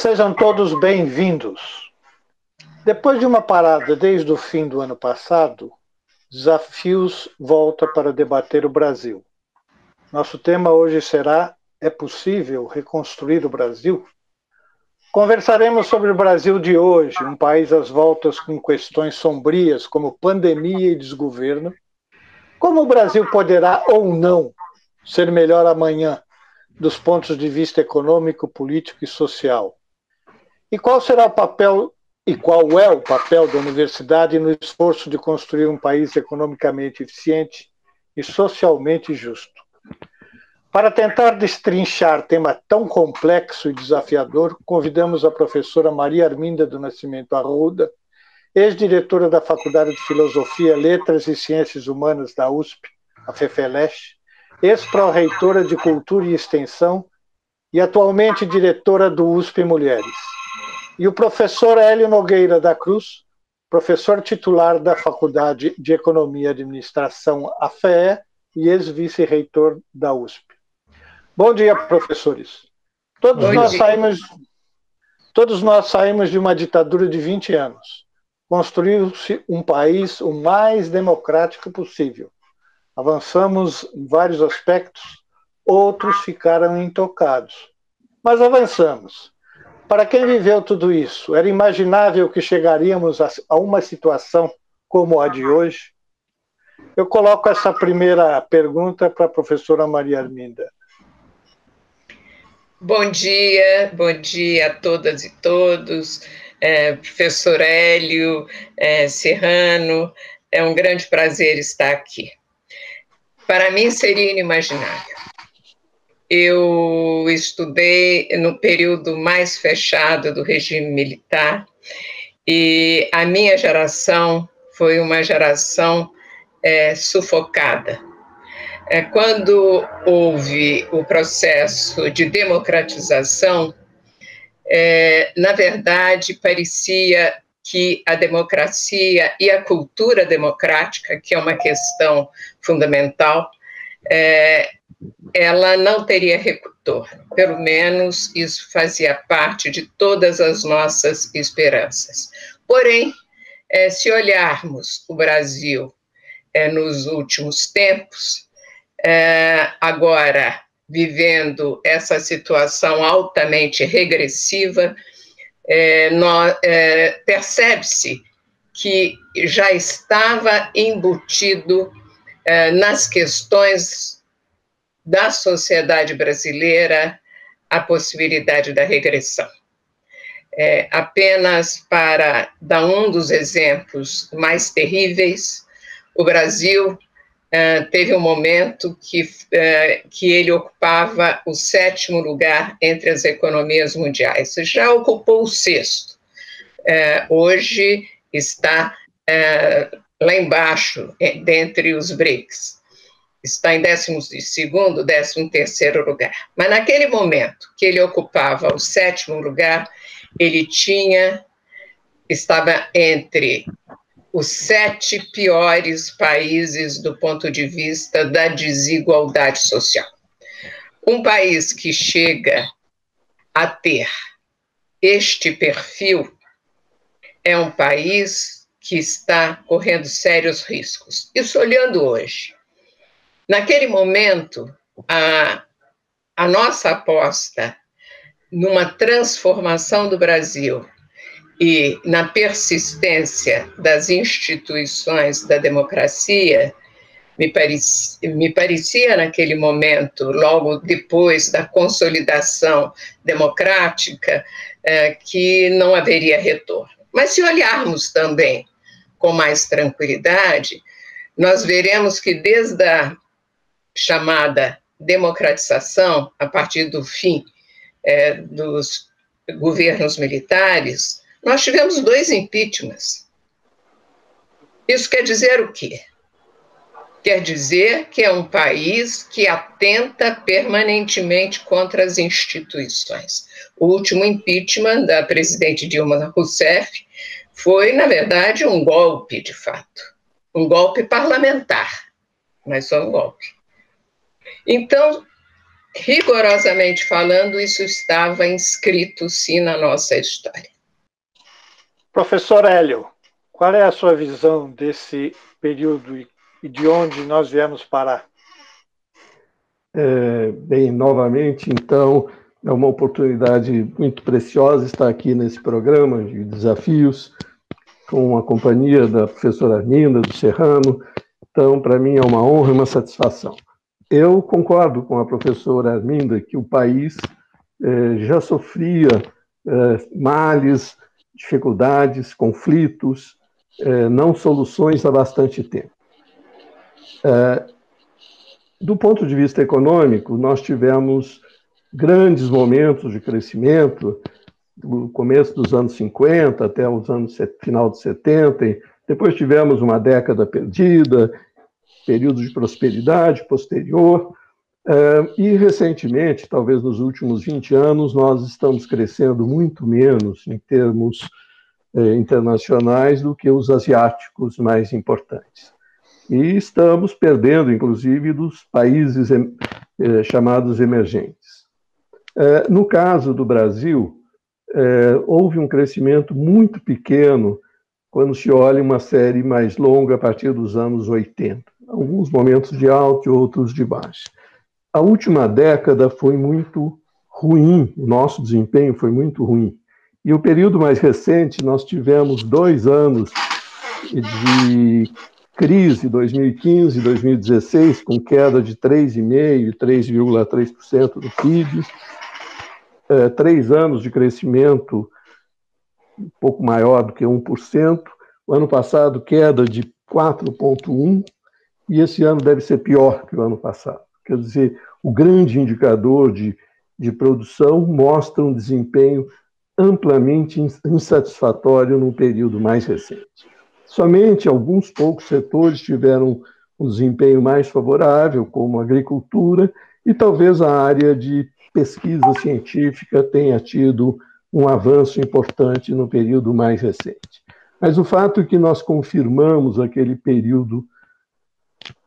Sejam todos bem-vindos. Depois de uma parada desde o fim do ano passado, Desafios volta para debater o Brasil. Nosso tema hoje será: é possível reconstruir o Brasil? Conversaremos sobre o Brasil de hoje, um país às voltas com questões sombrias como pandemia e desgoverno. Como o Brasil poderá ou não ser melhor amanhã, dos pontos de vista econômico, político e social? E qual será o papel e qual é o papel da universidade no esforço de construir um país economicamente eficiente e socialmente justo? Para tentar destrinchar tema tão complexo e desafiador, convidamos a professora Maria Arminda do Nascimento Arruda, ex-diretora da Faculdade de Filosofia, Letras e Ciências Humanas da USP, a FEFELESH, ex-pró-reitora de Cultura e Extensão e atualmente diretora do USP Mulheres. E o professor Hélio Nogueira da Cruz, professor titular da Faculdade de Economia e Administração, a FEE, e ex-vice-reitor da USP. Bom dia, professores. Todos nós saímos de uma ditadura de 20 anos. Construiu-se um país o mais democrático possível. Avançamos em vários aspectos, outros ficaram intocados. Mas avançamos. Para quem viveu tudo isso, era imaginável que chegaríamos a uma situação como a de hoje? Eu coloco essa primeira pergunta para a professora Maria Arminda. Bom dia a todas e todos, professor Hélio Serrano, é um grande prazer estar aqui. Para mim seria inimaginável. Eu estudei no período mais fechado do regime militar e a minha geração foi uma geração sufocada. Quando houve o processo de democratização, na verdade, parecia que a democracia e a cultura democrática, que é uma questão fundamental, ela não teria retorno. Pelo menos isso fazia parte de todas as nossas esperanças. Porém, se olharmos o Brasil nos últimos tempos, agora vivendo essa situação altamente regressiva, percebe-se que já estava embutido nas questões da sociedade brasileira a possibilidade da regressão. Apenas para dar um dos exemplos mais terríveis, o Brasil teve um momento que ele ocupava o 7º lugar entre as economias mundiais. Já ocupou o 6º. Hoje está lá embaixo, dentre os BRICS. Está em 12º, 13º lugar. Mas naquele momento que ele ocupava o 7º lugar, ele estava entre os 7 piores países do ponto de vista da desigualdade social. Um país que chega a ter este perfil é um país que está correndo sérios riscos. Isso olhando hoje. Naquele momento, a nossa aposta numa transformação do Brasil e na persistência das instituições da democracia, me parecia naquele momento, logo depois da consolidação democrática, que não haveria retorno. Mas se olharmos também com mais tranquilidade, nós veremos que desde a chamada democratização, a partir do fim dos governos militares, nós tivemos 2 impeachments. Isso quer dizer o quê? Quer dizer que é um país que atenta permanentemente contra as instituições. O último impeachment da presidente Dilma Rousseff foi, na verdade, um golpe, de fato. Um golpe parlamentar, mas só um golpe. Então, rigorosamente falando, isso estava inscrito, sim, na nossa história. Professor Hélio, qual é a sua visão desse período e de onde nós viemos parar? Bem, novamente, então, é uma oportunidade muito preciosa estar aqui nesse programa de desafios, com a companhia da professora Arminda, do Serrano. Então, para mim, é uma honra e uma satisfação. Eu concordo com a professora Arminda que o país já sofria males, dificuldades, conflitos, não soluções há bastante tempo. Do ponto de vista econômico, nós tivemos grandes momentos de crescimento, do começo dos anos 50 até os anos final de 70, depois tivemos uma década perdida, período de prosperidade posterior, e recentemente, talvez nos últimos 20 anos, nós estamos crescendo muito menos em termos internacionais do que os asiáticos mais importantes. E estamos perdendo, inclusive, dos países chamados emergentes. No caso do Brasil, houve um crescimento muito pequeno quando se olha uma série mais longa a partir dos anos 80. Alguns momentos de alto e outros de baixo. A última década foi muito ruim, o nosso desempenho foi muito ruim. E o período mais recente, nós tivemos 2 anos de crise, 2015 e 2016, com queda de 3,5% e 3,3% do PIB, 3 anos de crescimento um pouco maior do que 1%, o ano passado queda de 4,1%, e esse ano deve ser pior que o ano passado. Quer dizer, o grande indicador de produção mostra um desempenho amplamente insatisfatório no período mais recente. Somente alguns poucos setores tiveram um desempenho mais favorável, como a agricultura, e talvez a área de pesquisa científica tenha tido um avanço importante no período mais recente. Mas o fato é que nós confirmamos aquele período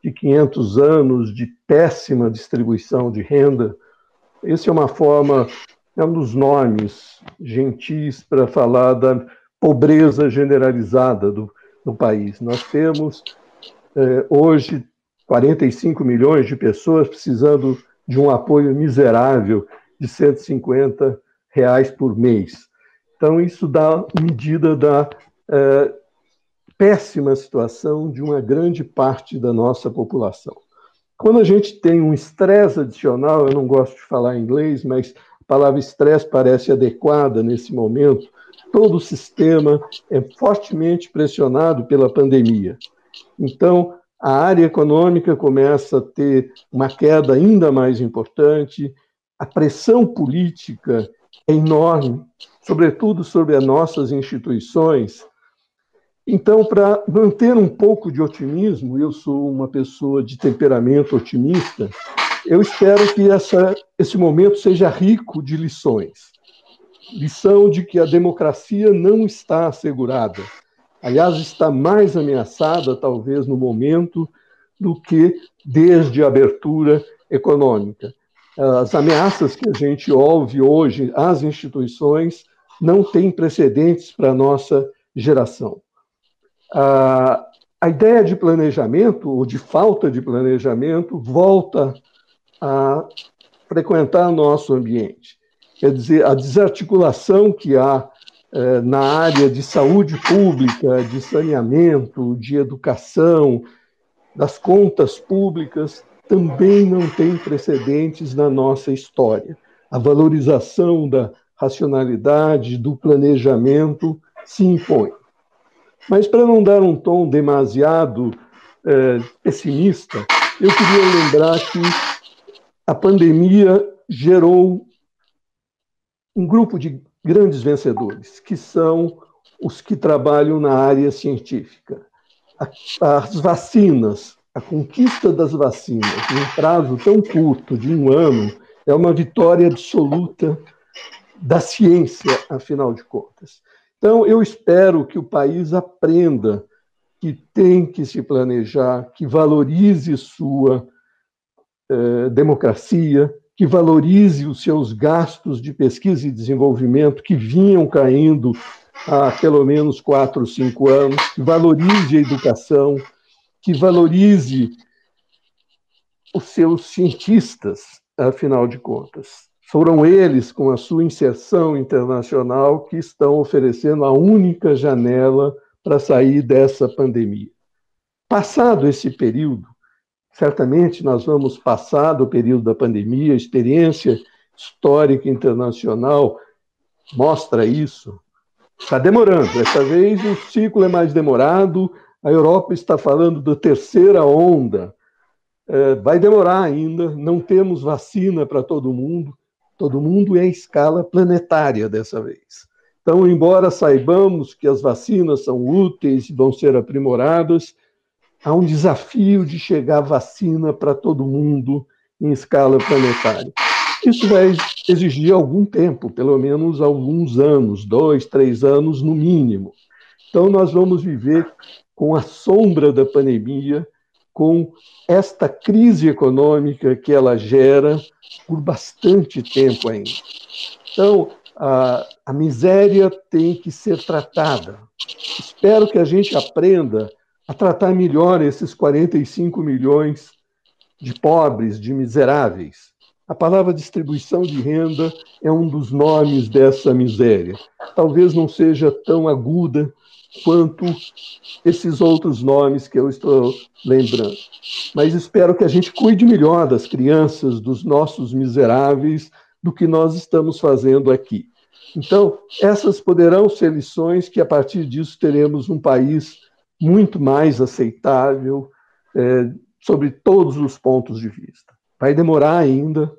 de 500 anos de péssima distribuição de renda. Esse é uma forma, é um dos nomes gentis para falar da pobreza generalizada do país. Nós temos, hoje, 45 milhões de pessoas precisando de um apoio miserável de R$150 por mês. Então, isso dá medida da péssima situação de uma grande parte da nossa população. Quando a gente tem um estresse adicional, eu não gosto de falar em inglês, mas a palavra estresse parece adequada nesse momento, todo o sistema é fortemente pressionado pela pandemia. Então, a área econômica começa a ter uma queda ainda mais importante, a pressão política é enorme, sobretudo sobre as nossas instituições. Então, para manter um pouco de otimismo, eu sou uma pessoa de temperamento otimista, eu espero que esse momento seja rico de lições. Lição de que a democracia não está assegurada. Aliás, está mais ameaçada, talvez, no momento, do que desde a abertura econômica. As ameaças que a gente ouve hoje às instituições não têm precedentes para a nossa geração. A ideia de planejamento, ou de falta de planejamento, volta a frequentar nosso ambiente. Quer dizer, a desarticulação que há na área de saúde pública, de saneamento, de educação, das contas públicas, também não tem precedentes na nossa história. A valorização da racionalidade, do planejamento, se impõe. Mas, para não dar um tom demasiado pessimista, eu queria lembrar que a pandemia gerou um grupo de grandes vencedores, que são os que trabalham na área científica. As vacinas, a conquista das vacinas, num prazo tão curto de 1 ano, é uma vitória absoluta da ciência, afinal de contas. Então, eu espero que o país aprenda que tem que se planejar, que valorize sua democracia, que valorize os seus gastos de pesquisa e desenvolvimento que vinham caindo há pelo menos 4 ou 5 anos, que valorize a educação, que valorize os seus cientistas, afinal de contas. Foram eles, com a sua inserção internacional, que estão oferecendo a única janela para sair dessa pandemia. Passado esse período, certamente nós vamos passar do período da pandemia, a experiência histórica internacional mostra isso. Está demorando, dessa vez o ciclo é mais demorado, a Europa está falando da terceira onda, vai demorar ainda, não temos vacina para todo mundo é em escala planetária dessa vez. Então, embora saibamos que as vacinas são úteis e vão ser aprimoradas, há um desafio de chegar vacina para todo mundo em escala planetária. Isso vai exigir algum tempo, pelo menos alguns anos, 2, 3 anos no mínimo. Então, nós vamos viver com a sombra da pandemia, com esta crise econômica que ela gera por bastante tempo ainda. Então, a miséria tem que ser tratada. Espero que a gente aprenda a tratar melhor esses 45 milhões de pobres, de miseráveis. A palavra distribuição de renda é um dos nomes dessa miséria. Talvez não seja tão aguda quanto esses outros nomes que eu estou lembrando. Mas espero que a gente cuide melhor das crianças, dos nossos miseráveis, do que nós estamos fazendo aqui. Então, essas poderão ser lições que, a partir disso, teremos um país muito mais aceitável, sobre todos os pontos de vista. Vai demorar ainda,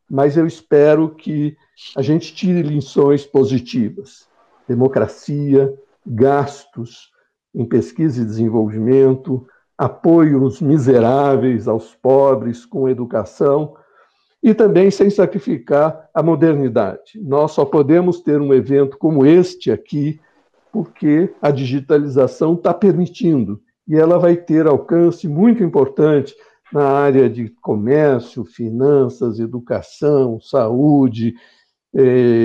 mas eu espero que a gente tire lições positivas. Democracia, gastos em pesquisa e desenvolvimento, apoio aos miseráveis, aos pobres, com educação, e também sem sacrificar a modernidade. Nós só podemos ter um evento como este aqui porque a digitalização está permitindo, e ela vai ter alcance muito importante na área de comércio, finanças, educação, saúde,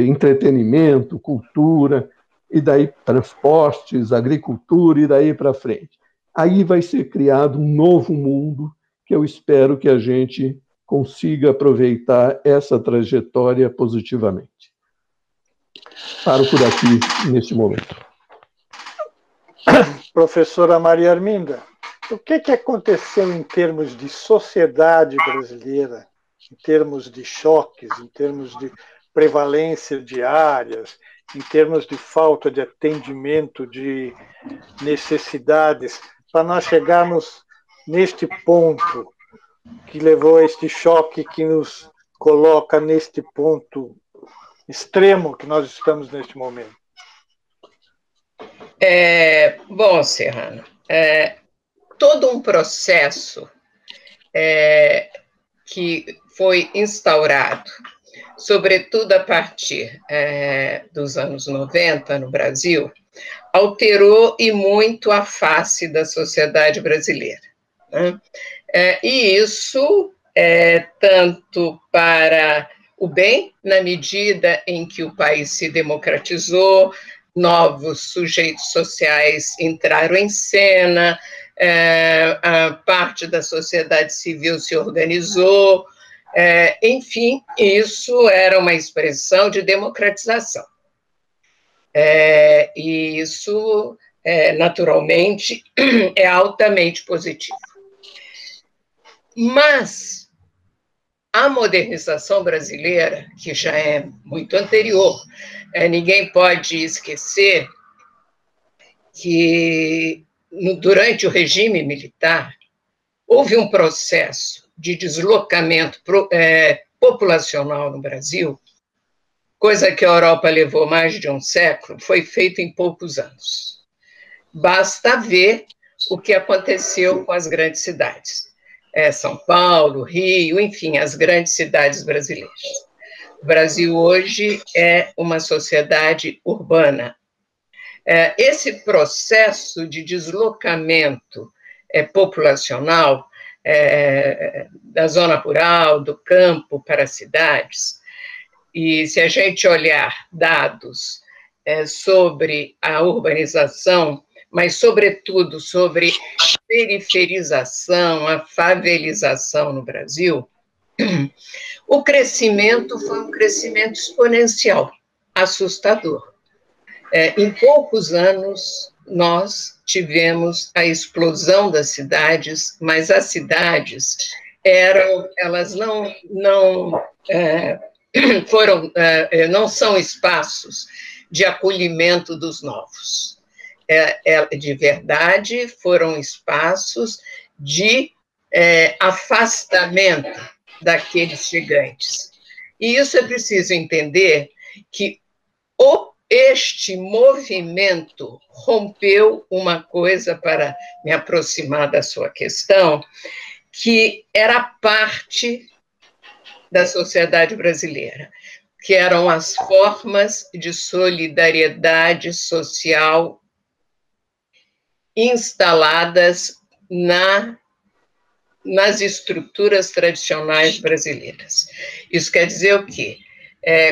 entretenimento, cultura, e daí transportes, agricultura, e daí para frente. Aí vai ser criado um novo mundo que eu espero que a gente consiga aproveitar essa trajetória positivamente. Paro por aqui neste momento. Professora Maria Arminda, o que aconteceu em termos de sociedade brasileira, em termos de choques, em termos de prevalência de áreas, em termos de falta de atendimento de necessidades, para nós chegarmos neste ponto que levou a este choque que nos coloca neste ponto extremo que nós estamos neste momento? Bom, Serrano, todo um processo que foi instaurado, sobretudo a partir dos anos 90 no Brasil, alterou e muito a face da sociedade brasileira, né? E isso tanto para o bem, na medida em que o país se democratizou, novos sujeitos sociais entraram em cena, a parte da sociedade civil se organizou, enfim, isso era uma expressão de democratização. E isso, naturalmente, é altamente positivo. Mas a modernização brasileira, que já é muito anterior, ninguém pode esquecer que, durante o regime militar, houve um processo de deslocamento populacional no Brasil, coisa que a Europa levou mais de um século, foi feito em poucos anos. Basta ver o que aconteceu com as grandes cidades. São Paulo, Rio, enfim, as grandes cidades brasileiras. O Brasil hoje é uma sociedade urbana. Esse processo de deslocamento populacional da zona rural, do campo para as cidades. E se a gente olhar dados sobre a urbanização, mas, sobretudo, sobre a periferização, a favelização no Brasil, o crescimento foi um crescimento exponencial, assustador. Em poucos anos, nós tivemos a explosão das cidades, mas as cidades elas não são espaços de acolhimento dos novos. De verdade, foram espaços de afastamento daqueles chegantes. E isso é preciso entender que este movimento rompeu uma coisa, para me aproximar da sua questão, que era parte da sociedade brasileira, que eram as formas de solidariedade social instaladas nas estruturas tradicionais brasileiras. Isso quer dizer o quê?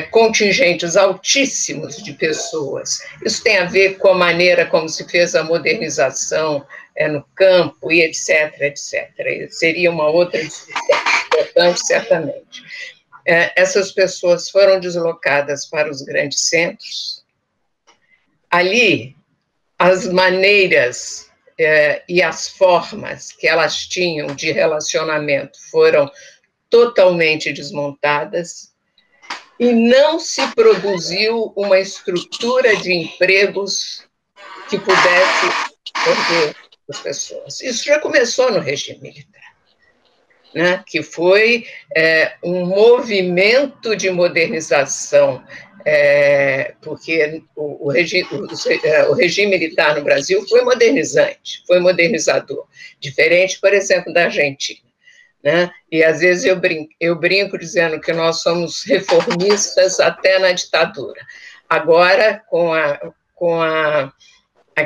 Contingentes altíssimos de pessoas. Isso tem a ver com a maneira como se fez a modernização no campo e etc, etc. Seria uma outra discussão importante, certamente. Essas pessoas foram deslocadas para os grandes centros. Ali, as maneiras e as formas que elas tinham de relacionamento foram totalmente desmontadas, e não se produziu uma estrutura de empregos que pudesse atender as pessoas. Isso já começou no regime militar, né? Que foi um movimento de modernização, porque o regime militar no Brasil foi modernizante, foi modernizador, diferente, por exemplo, da Argentina. Né? E, às vezes, eu brinco dizendo que nós somos reformistas até na ditadura. Agora, com a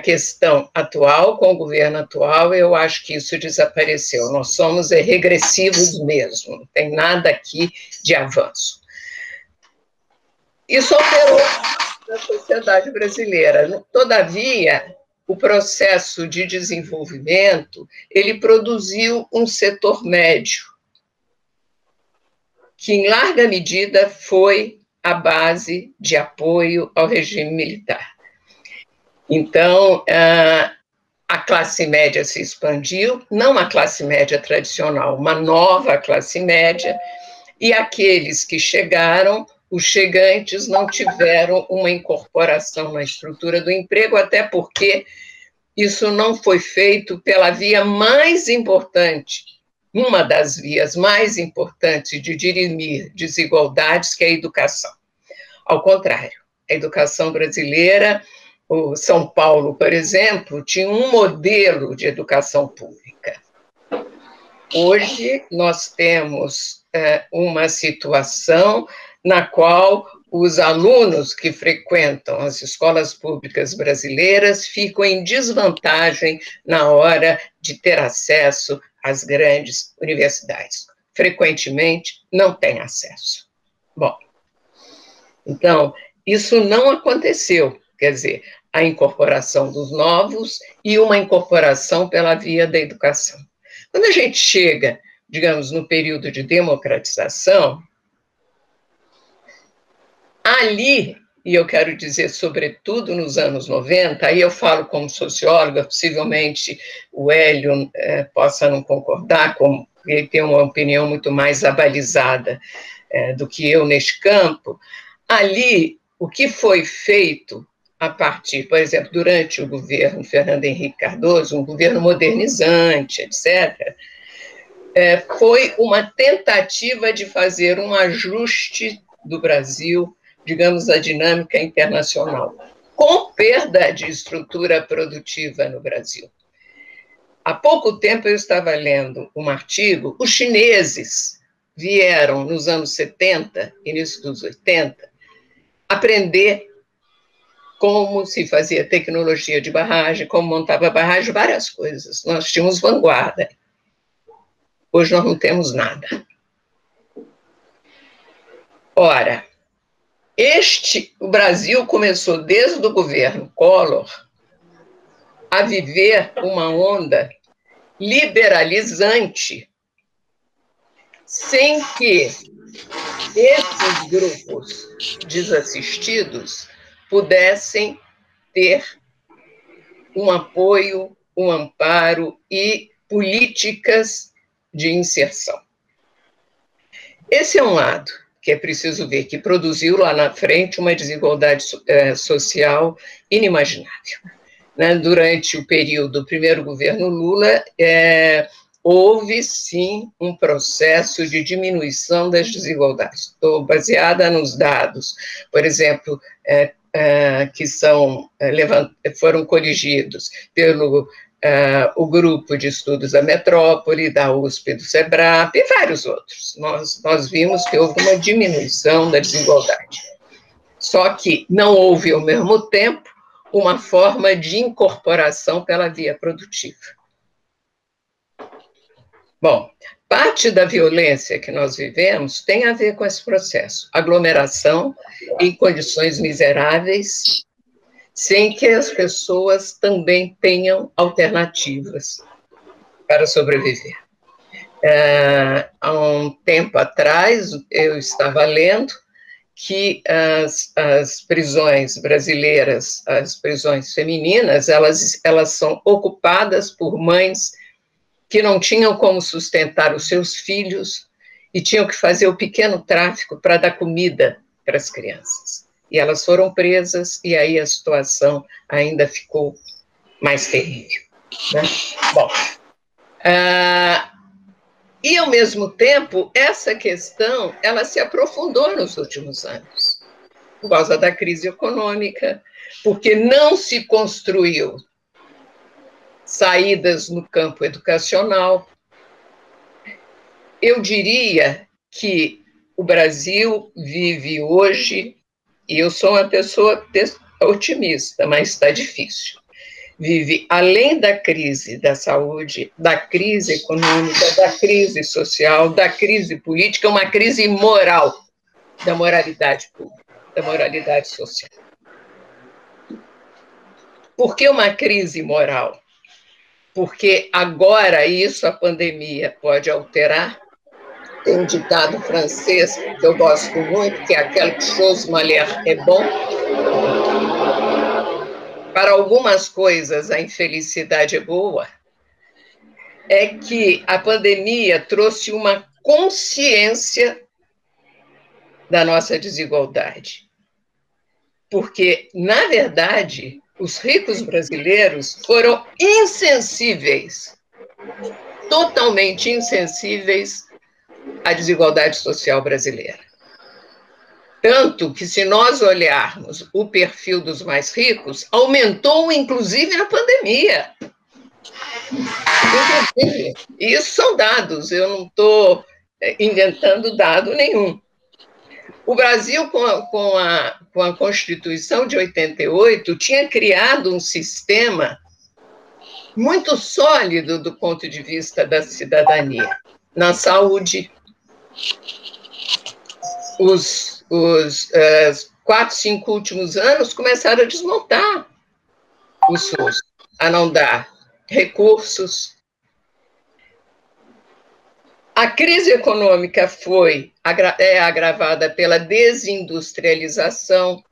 questão atual, com o governo atual, eu acho que isso desapareceu. Nós somos regressivos mesmo, não tem nada aqui de avanço. Isso operou na sociedade brasileira. Todavia, o processo de desenvolvimento, ele produziu um setor médio, que, em larga medida, foi a base de apoio ao regime militar. Então, a classe média se expandiu, não a classe média tradicional, uma nova classe média, e aqueles que chegaram, os chegantes, não tiveram uma incorporação na estrutura do emprego, até porque isso não foi feito pela via mais importante, uma das vias mais importantes de dirimir desigualdades, que é a educação. Ao contrário, a educação brasileira, o São Paulo, por exemplo, tinha um modelo de educação pública. Hoje, nós temos uma situação na qual os alunos que frequentam as escolas públicas brasileiras ficam em desvantagem na hora de ter acesso às grandes universidades. Frequentemente, não têm acesso. Bom, então, isso não aconteceu, quer dizer, a incorporação dos novos e uma incorporação pela via da educação. Quando a gente chega, digamos, no período de democratização, ali, e eu quero dizer, sobretudo nos anos 90, aí eu falo como socióloga, possivelmente o Hélio possa não concordar, ele tem uma opinião muito mais abalizada do que eu neste campo. Ali, o que foi feito a partir, por exemplo, durante o governo Fernando Henrique Cardoso, um governo modernizante, etc., foi uma tentativa de fazer um ajuste do Brasil, digamos, à dinâmica internacional, com perda de estrutura produtiva no Brasil. Há pouco tempo eu estava lendo um artigo, os chineses vieram nos anos 70, início dos 80, aprender como se fazia tecnologia de barragem, como montava barragem, várias coisas. Nós tínhamos vanguarda. Hoje nós não temos nada. Ora, o Brasil começou desde o governo Collor a viver uma onda liberalizante, sem que esses grupos desassistidos pudessem ter um apoio, um amparo e políticas de inserção. Esse é um lado que é preciso ver, que produziu lá na frente uma desigualdade social inimaginável. Durante o período do primeiro governo Lula, houve, sim, um processo de diminuição das desigualdades. Estou baseada nos dados, por exemplo, que foram coligidos pelo o grupo de estudos da Metrópole, da USP, do SEBRAP e vários outros. Nós vimos que houve uma diminuição da desigualdade. Só que não houve, ao mesmo tempo, uma forma de incorporação pela via produtiva. Bom, parte da violência que nós vivemos tem a ver com esse processo. Aglomeração em condições miseráveis, sem que as pessoas também tenham alternativas para sobreviver. Há um tempo atrás, eu estava lendo que as prisões brasileiras, as prisões femininas, elas são ocupadas por mães que não tinham como sustentar os seus filhos e tinham que fazer o pequeno tráfico para dar comida para as crianças. E elas foram presas, e aí a situação ainda ficou mais terrível. Né? Bom, e, ao mesmo tempo, essa questão ela se aprofundou nos últimos anos, por causa da crise econômica, porque não se construiu saídas no campo educacional. Eu diria que o Brasil vive hoje, e eu sou uma pessoa otimista, mas está difícil, vive, além da crise da saúde, da crise econômica, da crise social, da crise política, uma crise moral, da moralidade pública, da moralidade social. Por que uma crise moral? Porque agora isso a pandemia pode alterar. Tem um ditado francês que eu gosto muito, que é aquele chose malheur é bom. Para algumas coisas a infelicidade é boa. É que a pandemia trouxe uma consciência da nossa desigualdade. Porque, na verdade, os ricos brasileiros foram insensíveis, totalmente insensíveis à desigualdade social brasileira. Tanto que, se nós olharmos o perfil dos mais ricos, aumentou, inclusive, na pandemia. Inclusive, isso são dados, eu não estou inventando dado nenhum. O Brasil, com a Constituição de 88, tinha criado um sistema muito sólido do ponto de vista da cidadania. Na saúde, os 4, 5 últimos anos começaram a desmontar o SUS, a não dar recursos. A crise econômica é agravada pela desindustrialização.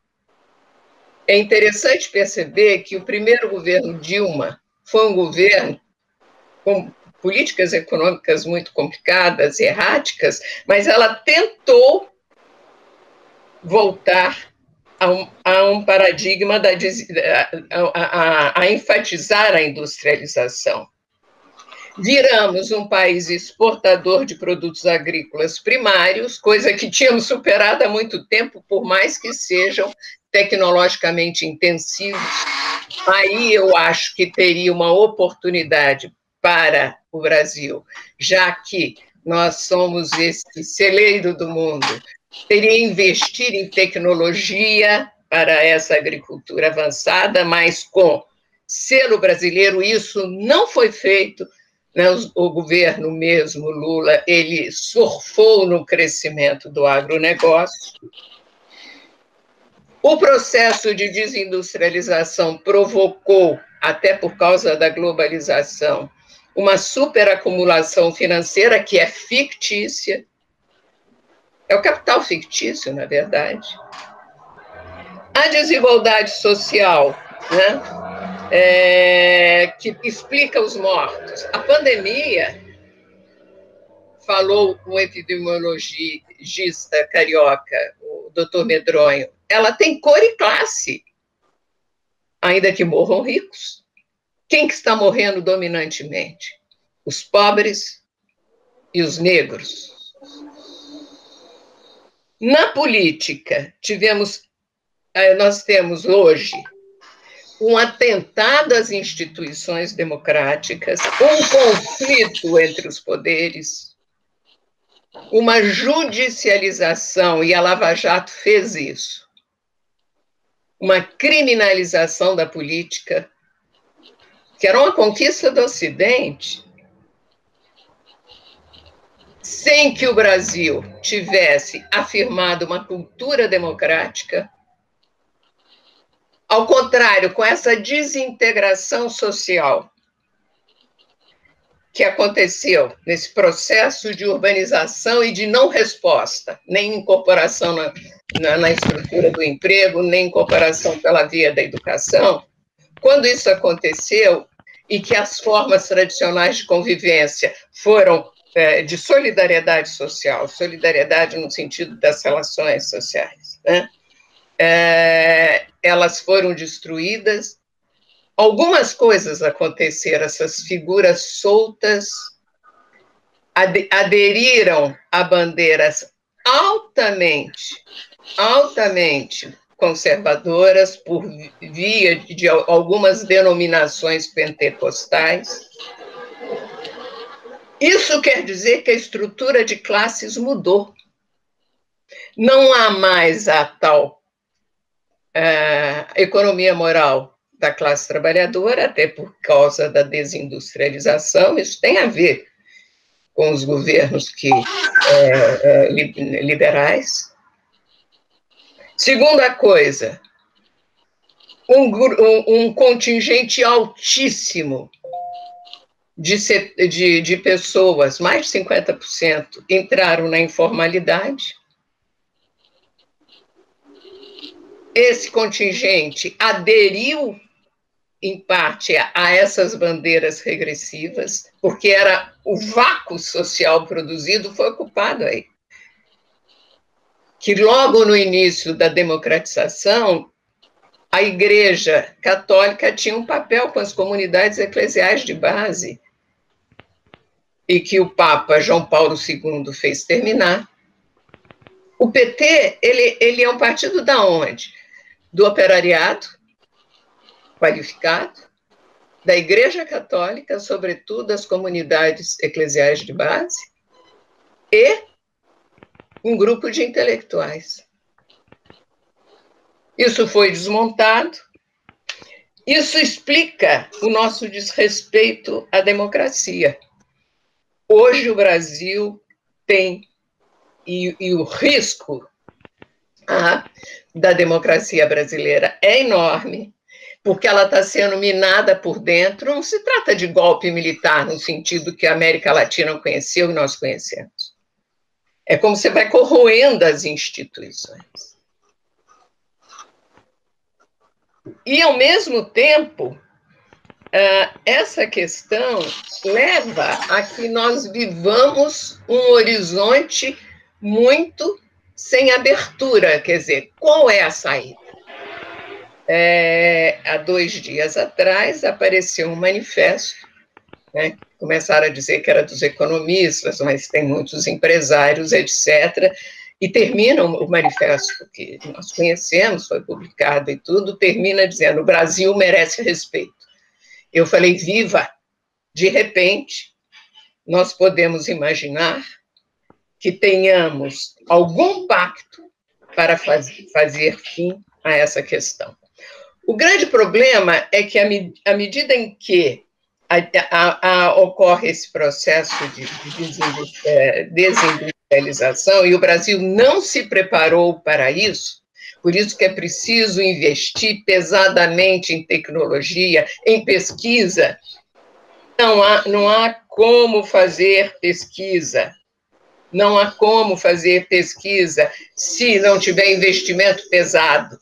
É interessante perceber que o primeiro governo Dilma foi um governo com políticas econômicas muito complicadas, erráticas, mas ela tentou voltar a um paradigma a enfatizar a industrialização. Viramos um país exportador de produtos agrícolas primários, coisa que tínhamos superado há muito tempo, por mais que sejam tecnologicamente intensivos. Aí eu acho que teria uma oportunidade para o Brasil, já que nós somos esse celeiro do mundo, teria investir em tecnologia para essa agricultura avançada, mas com selo brasileiro isso não foi feito. né, o governo mesmo, Lula, ele surfou no crescimento do agronegócio. O processo de desindustrialização provocou, até por causa da globalização, uma superacumulação financeira que é fictícia. É o capital fictício, na verdade. A desigualdade social, né, que explica os mortos. A pandemia, falou um epidemiologista carioca, o doutor Medronho, ela tem cor e classe, ainda que morram ricos. Quem que está morrendo dominantemente? Os pobres e os negros. Na política, nós temos hoje um atentado às instituições democráticas, um conflito entre os poderes, uma judicialização, e a Lava Jato fez isso, uma criminalização da política, que era uma conquista do Ocidente, sem que o Brasil tivesse afirmado uma cultura democrática. Ao contrário, com essa desintegração social que aconteceu nesse processo de urbanização e de não resposta, nem incorporação na estrutura do emprego, nem incorporação pela via da educação, quando isso aconteceu e que as formas tradicionais de convivência foram de solidariedade social, solidariedade no sentido das relações sociais, né? Elas foram destruídas. Algumas coisas aconteceram, essas figuras soltas aderiram a bandeiras altamente conservadoras por via de algumas denominações pentecostais. Isso quer dizer que a estrutura de classes mudou. Não há mais a tal economia moral da classe trabalhadora, até por causa da desindustrialização. Isso tem a ver com os governos liberais. Segunda coisa, um contingente altíssimo de pessoas, mais de 50%, entraram na informalidade. Esse contingente aderiu, em parte, a essas bandeiras regressivas, porque era o vácuo social produzido, foi ocupado aí. Que logo no início da democratização, a Igreja Católica tinha um papel com as comunidades eclesiais de base, e que o Papa João Paulo II fez terminar. O PT, ele é um partido da onde? Do operariado qualificado, da Igreja Católica, sobretudo das comunidades eclesiais de base, e um grupo de intelectuais. Isso foi desmontado. Isso explica o nosso desrespeito à democracia. Hoje o Brasil tem, e o risco da democracia brasileira é enorme, porque ela está sendo minada por dentro. Não se trata de golpe militar no sentido que a América Latina conheceu e nós conhecemos. É como você vai corroendo as instituições. E, ao mesmo tempo, essa questão leva a que nós vivamos um horizonte muito sem abertura. Quer dizer, qual é a saída? Há 2 dias atrás apareceu um manifesto, né? Começaram a dizer que era dos economistas, mas tem muitos empresários, etc., e termina o manifesto que nós conhecemos, foi publicado e tudo, termina dizendo: o Brasil merece respeito. Eu falei: viva! De repente, nós podemos imaginar que tenhamos algum pacto para fazer fim a essa questão. O grande problema é que, à medida em que ocorre esse processo de desindustrialização e o Brasil não se preparou para isso. Por isso que é preciso investir pesadamente em tecnologia, em pesquisa. Não há como fazer pesquisa. Não há como fazer pesquisa se não tiver investimento pesado.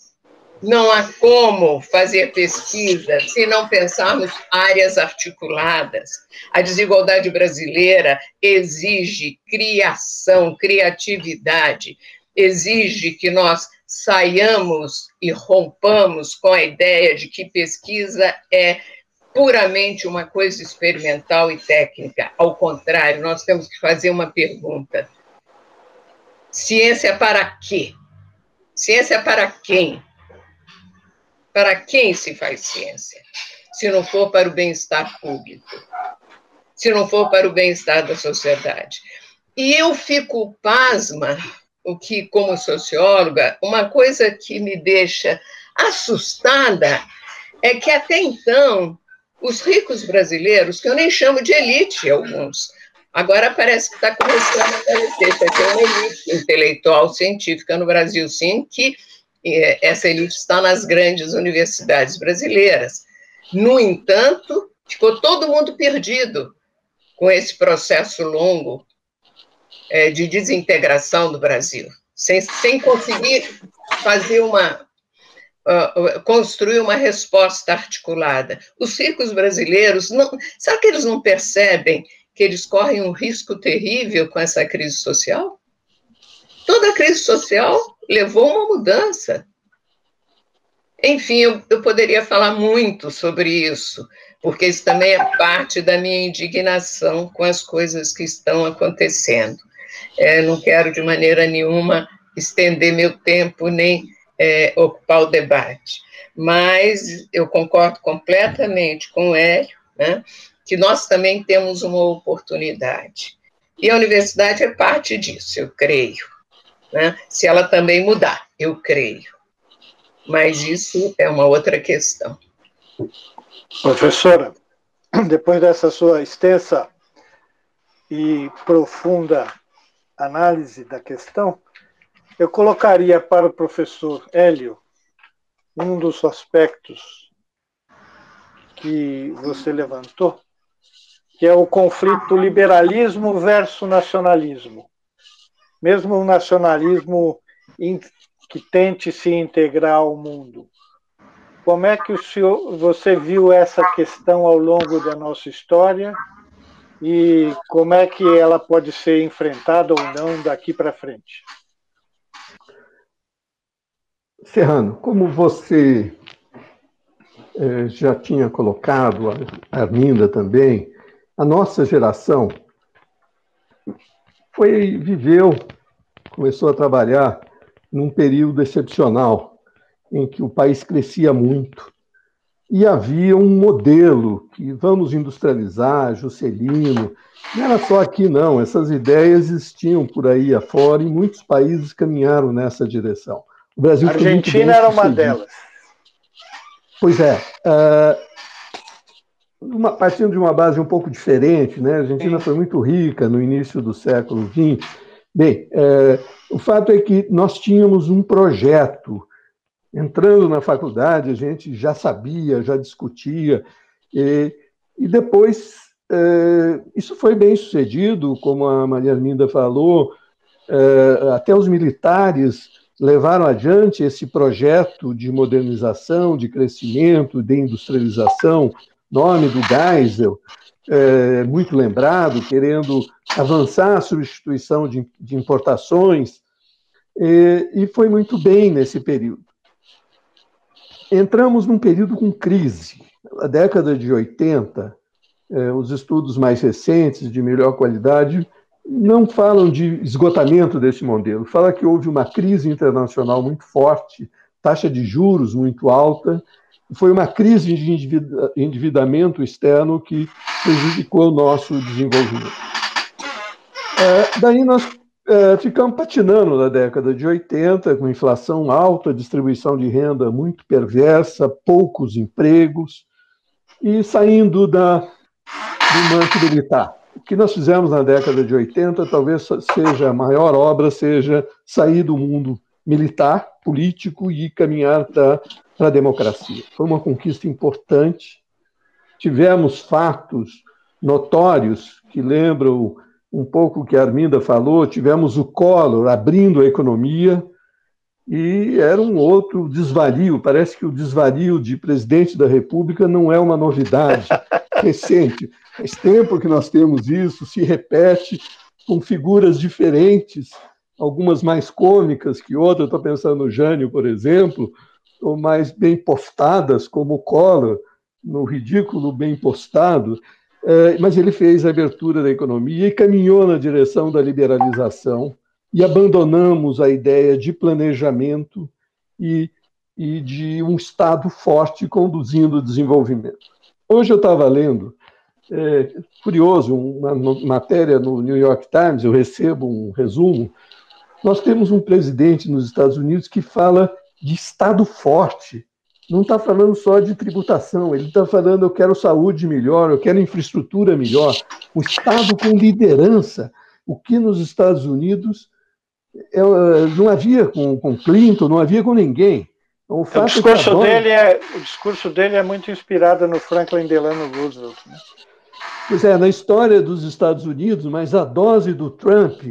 Não há como fazer pesquisa se não pensarmos áreas articuladas. A desigualdade brasileira exige criação, criatividade, exige que nós saiamos e rompamos com a ideia de que pesquisa é puramente uma coisa experimental e técnica. Ao contrário, nós temos que fazer uma pergunta. Ciência para quê? Ciência para quem? Para quem se faz ciência? Se não for para o bem-estar público, se não for para o bem-estar da sociedade. E eu fico pasma, o que, como socióloga, uma coisa que me deixa assustada é que até então os ricos brasileiros, que eu nem chamo de elite alguns, agora parece que está começando a aparecer, vai ter uma elite intelectual científica no Brasil, sim, que essa elite está nas grandes universidades brasileiras. No entanto, ficou todo mundo perdido com esse processo longo de desintegração do Brasil, sem conseguir fazer construir uma resposta articulada. Os ricos brasileiros, será que eles não percebem que eles correm um risco terrível com essa crise social? Toda a crise social levou a uma mudança. Enfim, eu poderia falar muito sobre isso, porque isso também é parte da minha indignação com as coisas que estão acontecendo. Não quero, de maneira nenhuma, estender meu tempo, nem ocupar o debate. Mas eu concordo completamente com o Hélio, né, que nós também temos uma oportunidade. E a universidade é parte disso, eu creio. Né? Se ela também mudar, eu creio. Mas isso é uma outra questão. Professora, depois dessa sua extensa e profunda análise da questão, eu colocaria para o professor Hélio um dos aspectos que você levantou, que é o conflito liberalismo versus nacionalismo. Mesmo um nacionalismo que tente se integrar ao mundo. Como é que você viu essa questão ao longo da nossa história e como é que ela pode ser enfrentada ou não daqui para frente? Serrano, como você já tinha colocado, a Arminda também, a nossa geração começou a trabalhar num período excepcional, em que o país crescia muito, e havia um modelo que vamos industrializar, Juscelino, não era só aqui não, essas ideias existiam por aí afora, e muitos países caminharam nessa direção. O Brasil a Argentina era uma delas. Pois é. Partindo de uma base um pouco diferente, né? A Argentina foi muito rica no início do século XX. Bem, o fato é que nós tínhamos um projeto. Entrando na faculdade, a gente já sabia, já discutia, e depois isso foi bem sucedido, como a Maria Arminda falou, até os militares levaram adiante esse projeto de modernização, de crescimento, de industrialização, nome do Geisel, muito lembrado, querendo avançar a substituição de importações, e foi muito bem nesse período. Entramos num período com crise. A década de 80, os estudos mais recentes, de melhor qualidade, não falam de esgotamento desse modelo, fala que houve uma crise internacional muito forte, taxa de juros muito alta, foi uma crise de endividamento externo que prejudicou o nosso desenvolvimento. Daí nós ficamos patinando na década de 80, com inflação alta, distribuição de renda muito perversa, poucos empregos, e saindo da do manto militar. O que nós fizemos na década de 80 talvez seja a maior obra, seja sair do mundo militar, político e caminhar para a democracia. Foi uma conquista importante. Tivemos fatos notórios que lembram um pouco o que a Arminda falou. Tivemos o Collor abrindo a economia e era um outro desvario. Parece que o desvario de presidente da República não é uma novidade recente. Faz tempo que nós temos isso, se repete com figuras diferentes, algumas mais cômicas que outras. Estou pensando no Jânio, por exemplo, ou mais bem postadas, como o Collor, no ridículo bem postado, mas ele fez a abertura da economia e caminhou na direção da liberalização, e abandonamos a ideia de planejamento e de um Estado forte conduzindo o desenvolvimento. Hoje eu estava lendo, curioso, uma matéria no New York Times, eu recebo um resumo. Nós temos um presidente nos Estados Unidos que fala de Estado forte. Não está falando só de tributação, ele está falando: eu quero saúde melhor, eu quero infraestrutura melhor, um Estado com liderança, o que nos Estados Unidos não havia com Clinton, não havia com ninguém. Então, o discurso dele é muito inspirado no Franklin Delano Roosevelt, né? Pois é, na história dos Estados Unidos, mas a dose do Trump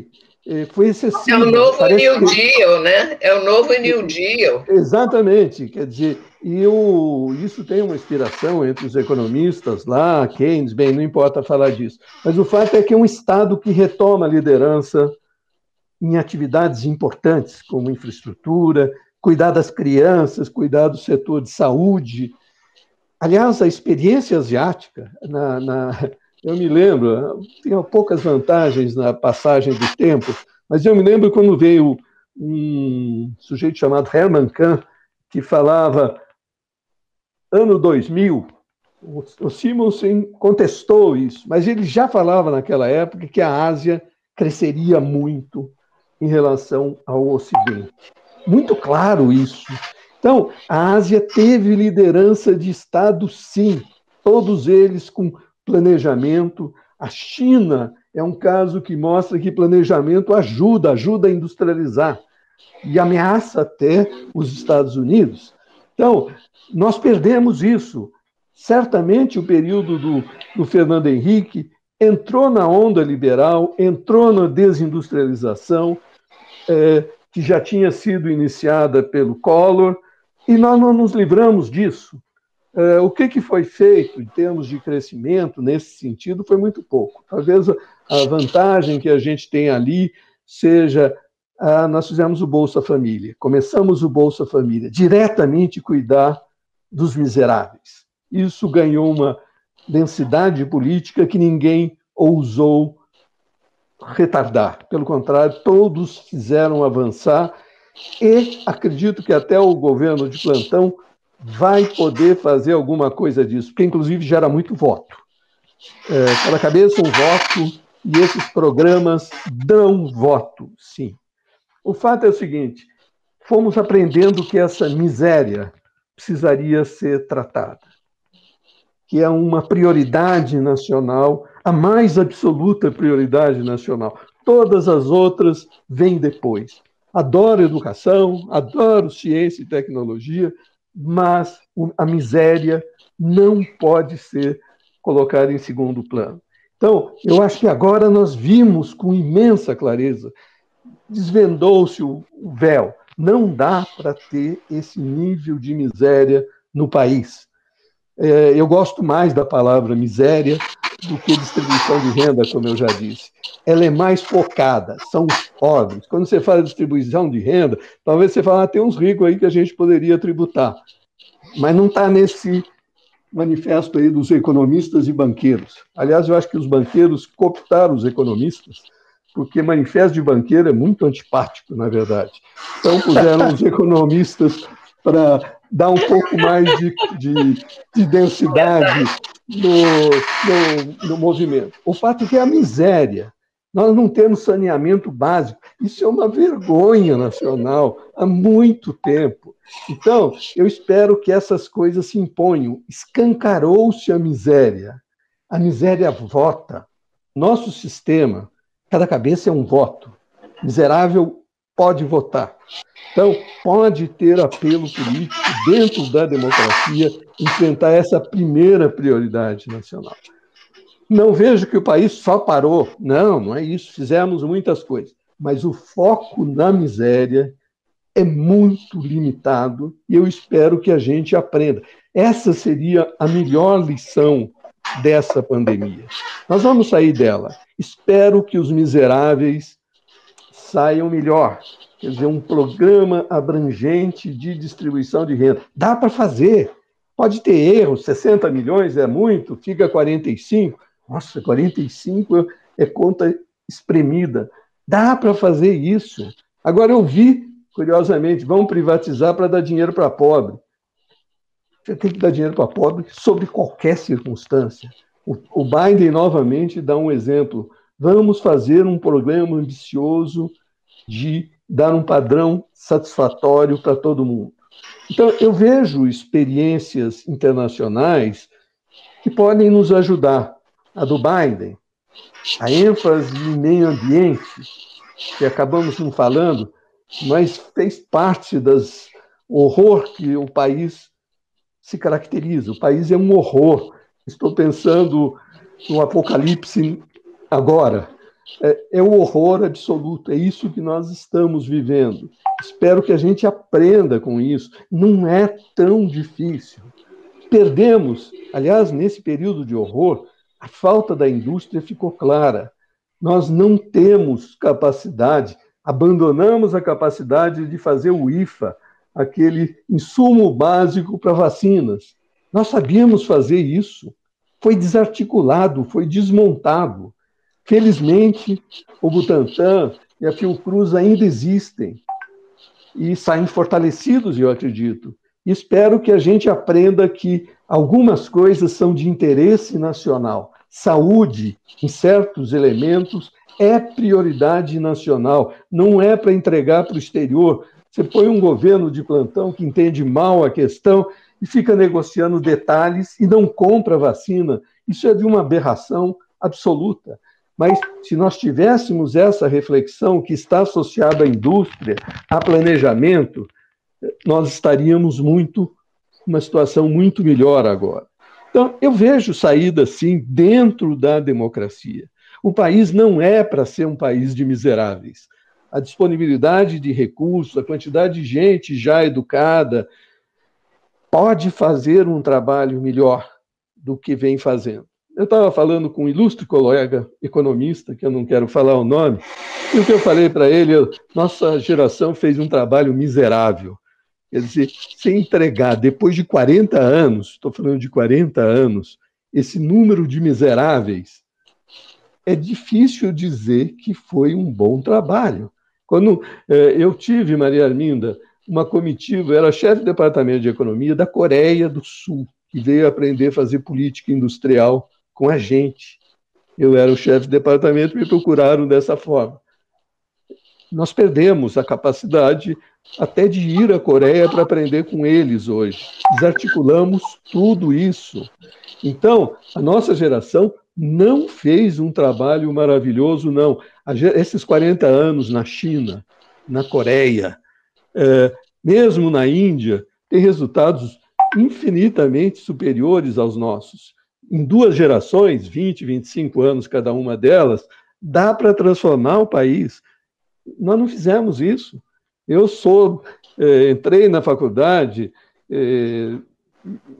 foi excessiva. É o novo New Deal, né? É o novo New Deal. Exatamente, quer dizer, isso tem uma inspiração entre os economistas lá, Keynes, bem, não importa falar disso, mas o fato é que é um Estado que retoma a liderança em atividades importantes, como infraestrutura, cuidar das crianças, cuidar do setor de saúde. Aliás, a experiência asiática, eu me lembro, tinha poucas vantagens na passagem do tempo, mas eu me lembro quando veio um sujeito chamado Herman Kahn, que falava, ano 2000, o Simonsen contestou isso, mas ele já falava naquela época que a Ásia cresceria muito em relação ao Ocidente. Muito claro isso. Então, a Ásia teve liderança de Estado, sim, todos eles com planejamento. A China é um caso que mostra que planejamento ajuda a industrializar e ameaça até os Estados Unidos. Então, nós perdemos isso. Certamente o período do Fernando Henrique entrou na onda liberal, entrou na desindustrialização, que já tinha sido iniciada pelo Collor, e nós não nos livramos disso. O que foi feito em termos de crescimento nesse sentido foi muito pouco. Talvez a vantagem que a gente tem ali seja, nós fizemos o Bolsa Família, começamos o Bolsa Família, diretamente cuidar dos miseráveis. Isso ganhou uma densidade política que ninguém ousou retardar. Pelo contrário, todos fizeram avançar, e acredito que até o governo de plantão vai poder fazer alguma coisa disso, porque inclusive gera muito voto. Cada cabeça um voto, e esses programas dão voto, sim. O fato é o seguinte: fomos aprendendo que essa miséria precisaria ser tratada, que é uma prioridade nacional, a mais absoluta prioridade nacional. Todas as outras vêm depois. Adoro educação, adoro ciência e tecnologia, mas a miséria não pode ser colocada em segundo plano. Então, eu acho que agora nós vimos com imensa clareza, desvendou-se o véu. Não dá para ter esse nível de miséria no país. Eu gosto mais da palavra miséria do que distribuição de renda, como eu já disse. Ela é mais focada, são os pobres. Quando você fala de distribuição de renda, talvez você fale, tem uns ricos aí que a gente poderia tributar. Mas não está nesse manifesto aí dos economistas e banqueiros. Aliás, eu acho que os banqueiros cooptaram os economistas, porque manifesto de banqueiro é muito antipático, na verdade. Então, puseram os economistas para dar um pouco mais de densidade no movimento. O fato é que é a miséria. Nós não temos saneamento básico. Isso é uma vergonha nacional há muito tempo. Então, eu espero que essas coisas se imponham. Escancarou-se a miséria. A miséria vota. Nosso sistema, cada cabeça é um voto. Miserável pode votar. Então, pode ter apelo político dentro da democracia enfrentar essa primeira prioridade nacional. Não vejo que o país só parou. Não, não é isso. Fizemos muitas coisas. Mas o foco na miséria é muito limitado e eu espero que a gente aprenda. Essa seria a melhor lição dessa pandemia. Nós vamos sair dela. Espero que os miseráveis saiam melhor. Quer dizer, um programa abrangente de distribuição de renda. Dá para fazer. Pode ter erros, 60 milhões é muito, fica 45. Nossa, 45 é conta espremida. Dá para fazer isso. Agora eu vi, curiosamente, vão privatizar para dar dinheiro para pobre. Você tem que dar dinheiro para pobre sob qualquer circunstância. O Biden, novamente, dá um exemplo. Vamos fazer um programa ambicioso de dar um padrão satisfatório para todo mundo. Então, eu vejo experiências internacionais que podem nos ajudar. A do Biden, a ênfase em meio ambiente, que acabamos não falando, mas fez parte das horror que o país se caracteriza. O país é um horror. Estou pensando no apocalipse agora. É o horror absoluto. É isso que nós estamos vivendo. Espero que a gente aprenda com isso. Não é tão difícil. Perdemos, aliás, nesse período de horror, a falta da indústria ficou clara. Nós não temos capacidade, abandonamos a capacidade de fazer o IFA, aquele insumo básico para vacinas. Nós sabíamos fazer isso. Foi desarticulado, foi desmontado. Felizmente, o Butantan e a Fiocruz ainda existem e saem fortalecidos, eu acredito. Espero que a gente aprenda que algumas coisas são de interesse nacional. Saúde, em certos elementos, é prioridade nacional. Não é para entregar para o exterior. Você põe um governo de plantão que entende mal a questão e fica negociando detalhes e não compra vacina. Isso é de uma aberração absoluta. Mas se nós tivéssemos essa reflexão que está associada à indústria, a planejamento, nós estaríamos numa situação muito melhor agora. Então, eu vejo saída, sim, dentro da democracia. O país não é para ser um país de miseráveis. A disponibilidade de recursos, a quantidade de gente já educada, pode fazer um trabalho melhor do que vem fazendo. Eu estava falando com um ilustre colega economista, que eu não quero falar o nome, e o que eu falei para ele, nossa geração fez um trabalho miserável. Quer dizer, se entregar depois de 40 anos, estou falando de 40 anos, esse número de miseráveis, é difícil dizer que foi um bom trabalho. Quando eu tive, Maria Arminda, uma comitiva, eu era chefe do departamento de economia da Coreia do Sul, que veio aprender a fazer política industrial com a gente. Eu era o chefe do departamento e me procuraram dessa forma. Nós perdemos a capacidade até de ir à Coreia para aprender com eles hoje. Desarticulamos tudo isso. Então, a nossa geração não fez um trabalho maravilhoso, não. Esses 40 anos na China, na Coreia, mesmo na Índia, tem resultados infinitamente superiores aos nossos. Em 2 gerações, 20, 25 anos cada uma delas, dá para transformar o país. Nós não fizemos isso. Eu entrei na faculdade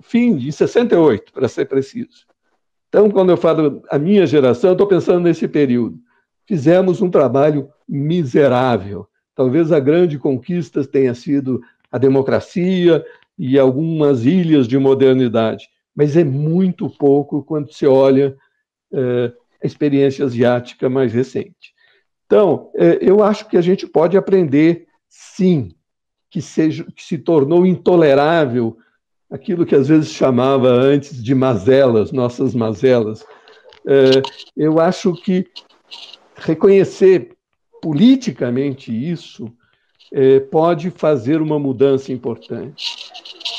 fim de 68, para ser preciso. Então, quando eu falo a minha geração, eu estou pensando nesse período. Fizemos um trabalho miserável. Talvez a grande conquista tenha sido a democracia e algumas ilhas de modernidade, mas é muito pouco quando se olha a experiência asiática mais recente. Então, eu acho que a gente pode aprender, sim, que se tornou intolerável aquilo que às vezes chamava antes de mazelas, nossas mazelas. Eu acho que reconhecer politicamente isso pode fazer uma mudança importante.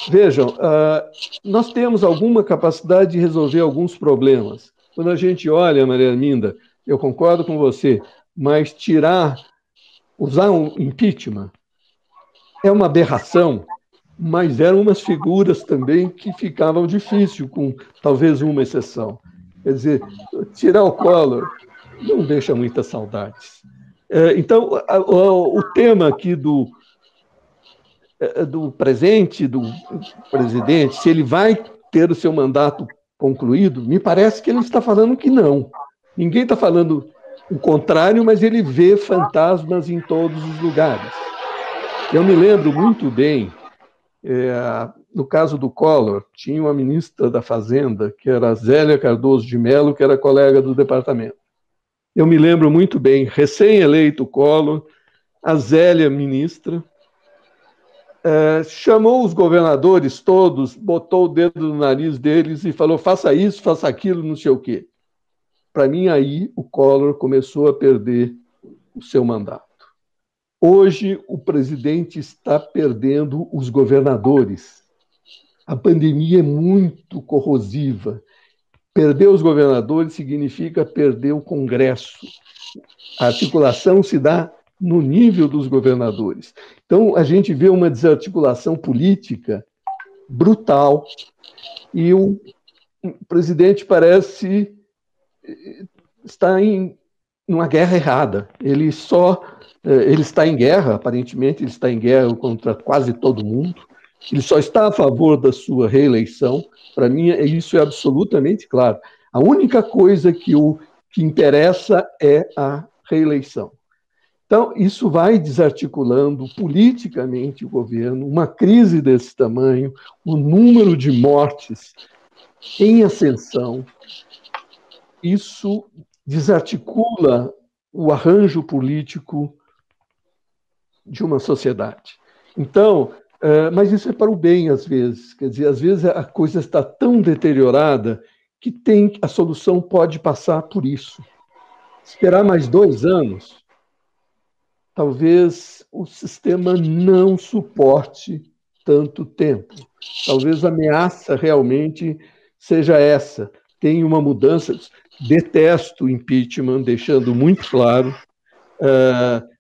Vejam, nós temos alguma capacidade de resolver alguns problemas, quando a gente olha, Maria Arminda, eu concordo com você, mas usar um impeachment é uma aberração, mas eram umas figuras também que ficavam difícil, com talvez uma exceção. Quer dizer, tirar o Collor não deixa muitas saudades. Então, o tema aqui do presente do presidente, se ele vai ter o seu mandato concluído, me parece que ele está falando que não. Ninguém está falando o contrário, mas ele vê fantasmas em todos os lugares. Eu me lembro muito bem, no caso do Collor, tinha uma ministra da Fazenda, que era Zélia Cardoso de Mello, que era colega do departamento. Eu me lembro muito bem, recém-eleito Collor, a Zélia, ministra, chamou os governadores todos, botou o dedo no nariz deles e falou: faça isso, faça aquilo, não sei o quê. Para mim, aí o Collor começou a perder o seu mandato. Hoje, o presidente está perdendo os governadores. A pandemia é muito corrosiva. Perder os governadores significa perder o Congresso. A articulação se dá no nível dos governadores. Então, a gente vê uma desarticulação política brutal e o presidente parece estar em uma guerra errada. Ele está em guerra, aparentemente, ele está em guerra contra quase todo mundo. Ele só está a favor da sua reeleição. Para mim, isso é absolutamente claro. A única coisa que interessa é a reeleição. Então, isso vai desarticulando politicamente o governo, uma crise desse tamanho, o número de mortes em ascensão. Isso desarticula o arranjo político de uma sociedade. Então, mas isso é para o bem, às vezes. Quer dizer, às vezes a coisa está tão deteriorada que a solução pode passar por isso. Esperar mais 2 anos, talvez o sistema não suporte tanto tempo. Talvez a ameaça realmente seja essa. Tem uma mudança. Detesto o impeachment, deixando muito claro.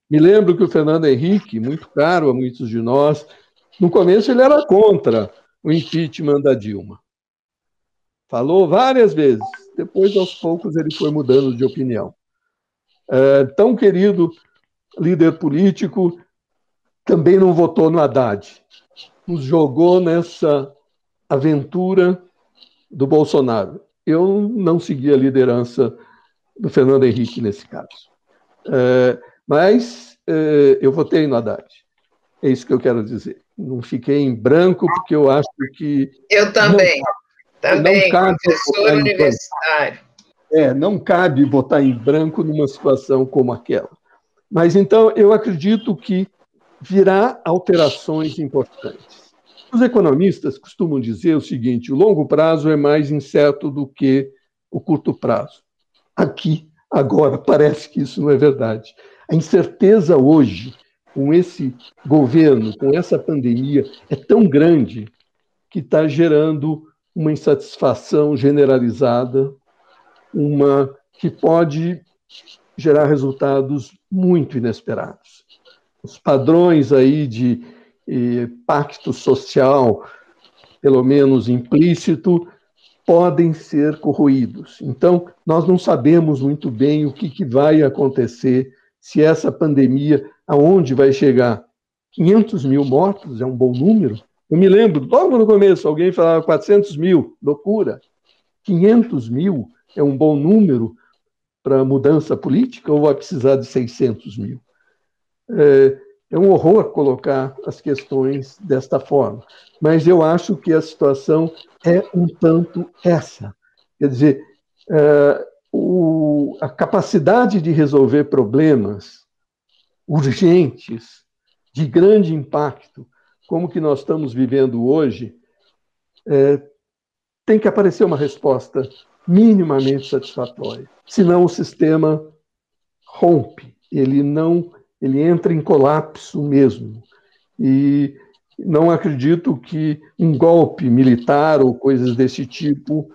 Me lembro que o Fernando Henrique, muito caro a muitos de nós, no começo ele era contra o impeachment da Dilma. Falou várias vezes. Depois, aos poucos, ele foi mudando de opinião. Tão querido líder político também não votou no Haddad. Nos jogou nessa aventura do Bolsonaro. Eu não segui a liderança do Fernando Henrique nesse caso. Mas eu votei no Haddad. É isso que eu quero dizer. Não fiquei em branco, porque eu acho que... Eu também. Também, professor universitário. Não cabe botar em branco numa situação como aquela. Mas, então, eu acredito que virá alterações importantes. Os economistas costumam dizer o seguinte: o longo prazo é mais incerto do que o curto prazo. Aqui, agora, parece que isso não é verdade. A incerteza hoje, com esse governo, com essa pandemia, é tão grande que está gerando uma insatisfação generalizada, que pode gerar resultados muito inesperados. Os padrões aí de pacto social, pelo menos implícito, podem ser corroídos. Então, nós não sabemos muito bem o que vai acontecer, se essa pandemia, aonde vai chegar. 500 mil mortos é um bom número. Eu me lembro, logo no começo, alguém falava 400 mil, loucura. 500 mil é um bom número para mudança política ou vai precisar de 600 mil? É um horror colocar as questões desta forma, mas eu acho que a situação é um tanto essa. Quer dizer, a capacidade de resolver problemas urgentes, de grande impacto, como que nós estamos vivendo hoje, tem que aparecer uma resposta minimamente satisfatória. Senão o sistema rompe, ele entra em colapso mesmo. E não acredito que um golpe militar ou coisas desse tipo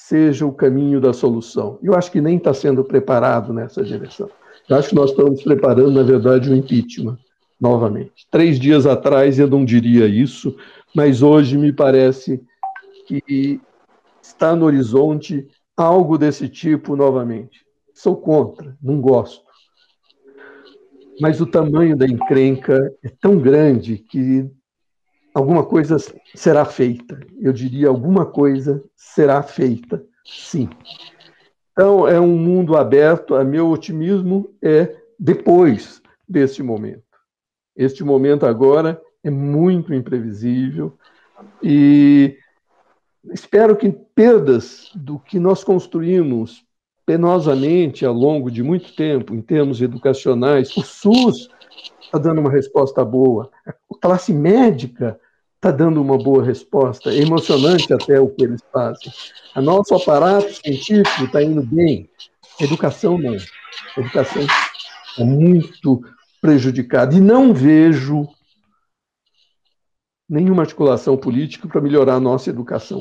seja o caminho da solução. Eu acho que nem está sendo preparado nessa direção. Eu acho que nós estamos preparando, na verdade, o impeachment, novamente. 3 dias atrás eu não diria isso, mas hoje me parece que está no horizonte algo desse tipo novamente. Sou contra, não gosto. Mas o tamanho da encrenca é tão grande que alguma coisa será feita. Eu diria, alguma coisa será feita, sim. Então, é um mundo aberto. Meu otimismo é depois deste momento. Este momento agora é muito imprevisível e espero que perdas do que nós construímos penosamente ao longo de muito tempo, em termos educacionais, o SUS está dando uma resposta boa, a classe médica está dando uma boa resposta, é emocionante até o que eles fazem. O nosso aparato científico está indo bem, a educação não. A educação é muito prejudicada e não vejo nenhuma articulação política para melhorar a nossa educação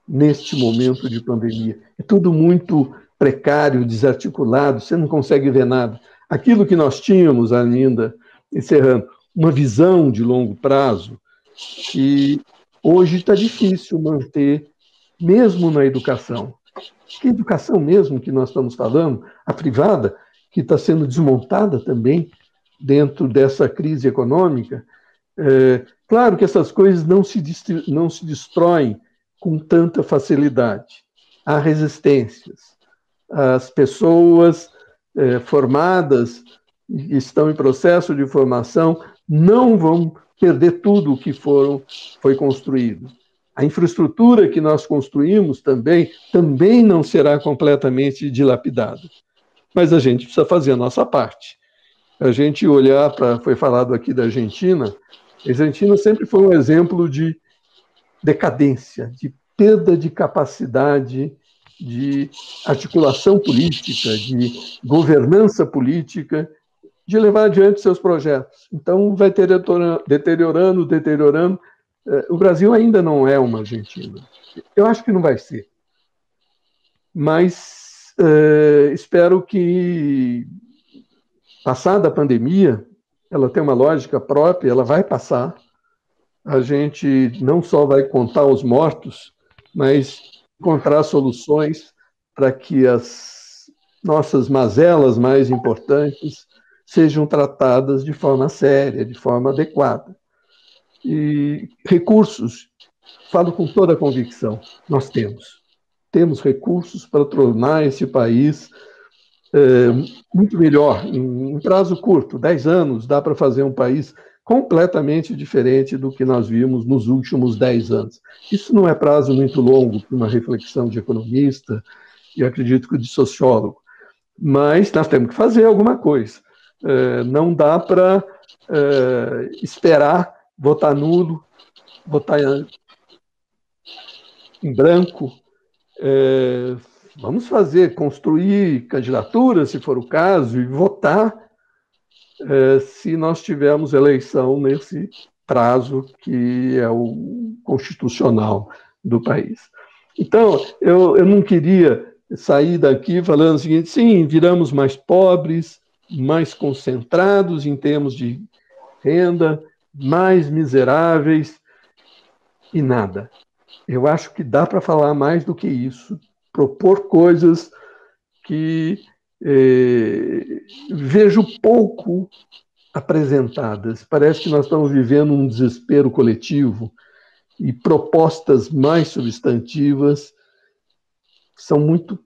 neste momento de pandemia. É tudo muito precário, desarticulado, você não consegue ver nada. Aquilo que nós tínhamos ainda, encerrando, uma visão de longo prazo, que hoje está difícil manter, mesmo na educação. Que educação mesmo que nós estamos falando, a privada, que está sendo desmontada também dentro dessa crise econômica. Claro que essas coisas não se destroem com tanta facilidade. Há resistências. As pessoas formadas, estão em processo de formação, não vão perder tudo o que foi construído. A infraestrutura que nós construímos também não será completamente dilapidada. Mas a gente precisa fazer a nossa parte. A gente olhar para... Foi falado aqui da Argentina. A Argentina sempre foi um exemplo de decadência, de perda de capacidade de articulação política, de governança política, de levar adiante seus projetos. Então, vai deteriorando. O Brasil ainda não é uma Argentina. Eu acho que não vai ser. Mas espero que, passada a pandemia, ela tem uma lógica própria, ela vai passar. A gente não só vai contar os mortos, mas encontrar soluções para que as nossas mazelas mais importantes sejam tratadas de forma séria, de forma adequada. E recursos, falo com toda a convicção, nós temos. Temos recursos para tornar esse país muito melhor. Em prazo curto, 10 anos, dá para fazer um país completamente diferente do que nós vimos nos últimos 10 anos. Isso não é prazo muito longo para uma reflexão de economista e, acredito, que de sociólogo. Mas nós temos que fazer alguma coisa. Não dá para esperar votar nulo, votar em branco. Vamos construir candidaturas, se for o caso, e votar se nós tivermos eleição nesse prazo que é o constitucional do país. Então, eu não queria sair daqui falando o seguinte: sim, viramos mais pobres, mais concentrados em termos de renda, mais miseráveis e nada. Eu acho que dá para falar mais do que isso, propor coisas que vejo pouco apresentadas. Parece que nós estamos vivendo um desespero coletivo e propostas mais substantivas são muito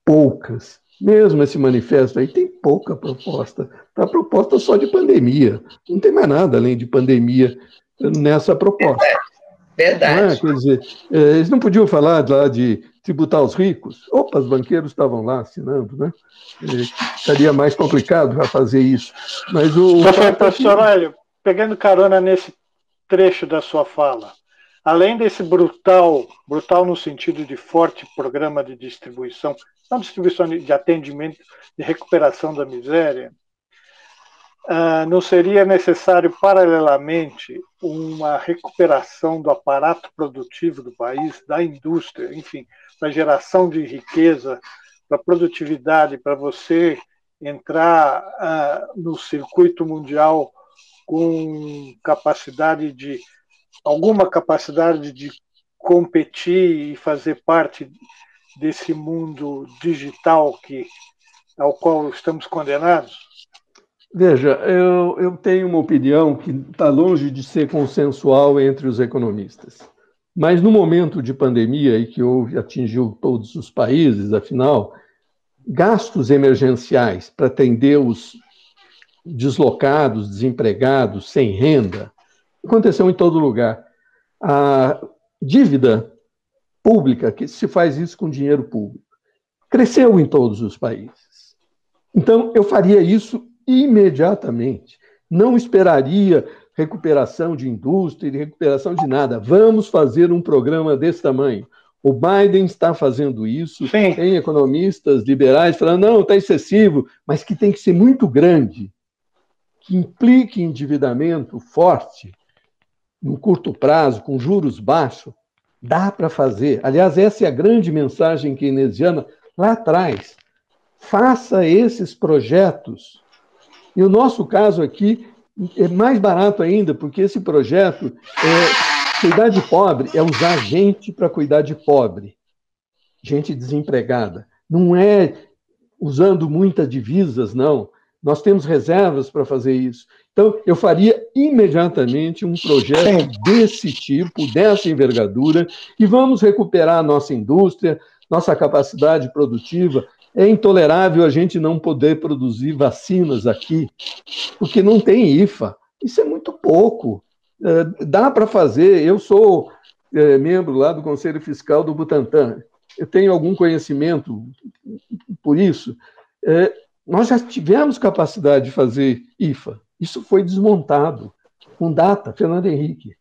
poucas. Mesmo esse manifesto aí tem pouca proposta. Está proposta só de pandemia. Não tem mais nada além de pandemia nessa proposta. Verdade. Quer dizer, eles não podiam falar lá de tributar os ricos? Opa, os banqueiros estavam lá assinando, né? Seria mais complicado para fazer isso. Mas Professor Hélio, pegando carona nesse trecho da sua fala, além desse brutal no sentido de forte programa de distribuição, não distribuição de atendimento, de recuperação da miséria, não seria necessário, paralelamente, uma recuperação do aparato produtivo do país, da indústria, enfim, para geração de riqueza, para produtividade, para você entrar no circuito mundial com alguma capacidade de competir e fazer parte desse mundo digital ao qual estamos condenados? Veja, eu tenho uma opinião que está longe de ser consensual entre os economistas. Mas no momento de pandemia e que atingiu todos os países, afinal, gastos emergenciais para atender os deslocados, desempregados, sem renda, aconteceu em todo lugar. A dívida pública, que se faz isso com dinheiro público, cresceu em todos os países. Então, eu faria isso imediatamente. Não esperaria recuperação de indústria e recuperação de nada. Vamos fazer um programa desse tamanho. O Biden está fazendo isso. Sim. Tem economistas liberais falando, não, está excessivo, mas que tem que ser muito grande, que implique endividamento forte, no curto prazo, com juros baixos. Dá para fazer. Aliás, essa é a grande mensagem keynesiana lá atrás. Faça esses projetos. E o nosso caso aqui é mais barato ainda, porque esse projeto cuidar de pobre é usar gente para cuidar de pobre, gente desempregada. Não é usando muitas divisas, não. Nós temos reservas para fazer isso. Então, eu faria imediatamente um projeto desse tipo, dessa envergadura, e vamos recuperar a nossa indústria, nossa capacidade produtiva. É intolerável a gente não poder produzir vacinas aqui, porque não tem IFA. Isso é muito pouco. Dá para fazer. Eu sou membro lá do Conselho Fiscal do Butantan. Eu tenho algum conhecimento por isso. Nós já tivemos capacidade de fazer IFA. Isso foi desmontado com data, Fernando Henrique.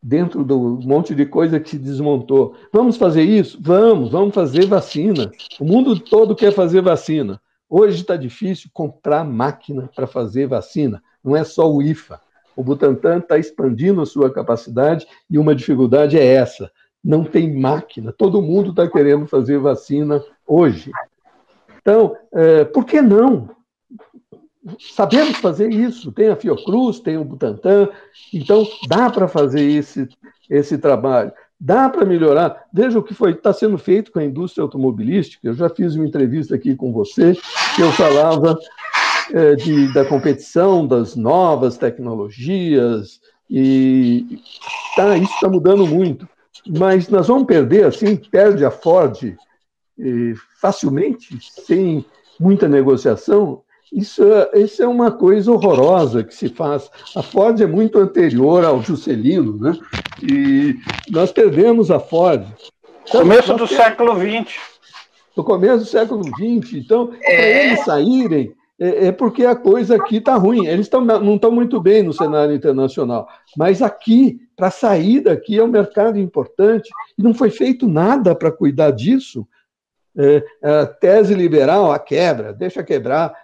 Dentro do monte de coisa que se desmontou. Vamos fazer isso? Vamos fazer vacina. O mundo todo quer fazer vacina. Hoje está difícil comprar máquina para fazer vacina. Não é só o IFA. O Butantan está expandindo a sua capacidade e uma dificuldade é essa. Não tem máquina. Todo mundo está querendo fazer vacina hoje. Então, por que não? Sabemos fazer isso. Tem a Fiocruz, tem o Butantan. Então, dá para fazer esse trabalho. Dá para melhorar. Veja o que está sendo feito com a indústria automobilística. Eu já fiz uma entrevista aqui com você, que eu falava da competição, das novas tecnologias, e isso está mudando muito. Mas nós vamos perder, assim, perde a Ford facilmente, sem muita negociação. Isso é uma coisa horrorosa que se faz. A Ford é muito anterior ao Juscelino, né? E nós perdemos a Ford. Começo do século XX. No começo do século XX. Então, para eles saírem, porque a coisa aqui está ruim. Eles não estão muito bem no cenário internacional. Mas aqui, para sair daqui, é um mercado importante. E não foi feito nada para cuidar disso. A tese liberal, a quebra, deixa quebrar.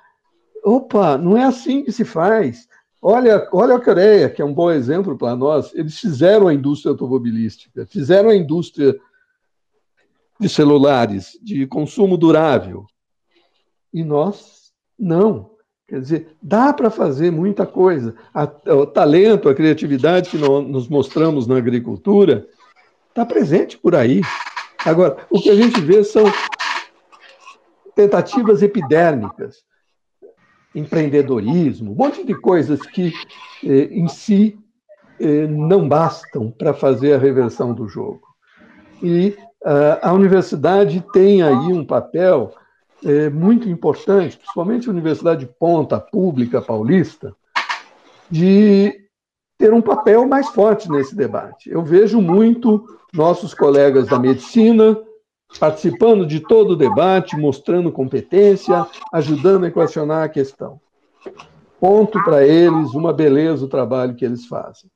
Opa, não é assim que se faz. Olha a Coreia, que é um bom exemplo para nós. Eles fizeram a indústria automobilística, fizeram a indústria de celulares, de consumo durável. E nós, não. Quer dizer, dá para fazer muita coisa. O talento, a criatividade que nós nos mostramos na agricultura está presente por aí. Agora, o que a gente vê são tentativas epidérmicas, empreendedorismo, um monte de coisas que, em si, não bastam para fazer a reversão do jogo. E a universidade tem aí um papel muito importante, principalmente a Universidade de Ponta, pública, paulista, de ter um papel mais forte nesse debate. Eu vejo muito nossos colegas da medicina participando de todo o debate, mostrando competência, ajudando a equacionar a questão. Ponto para eles, uma beleza o trabalho que eles fazem.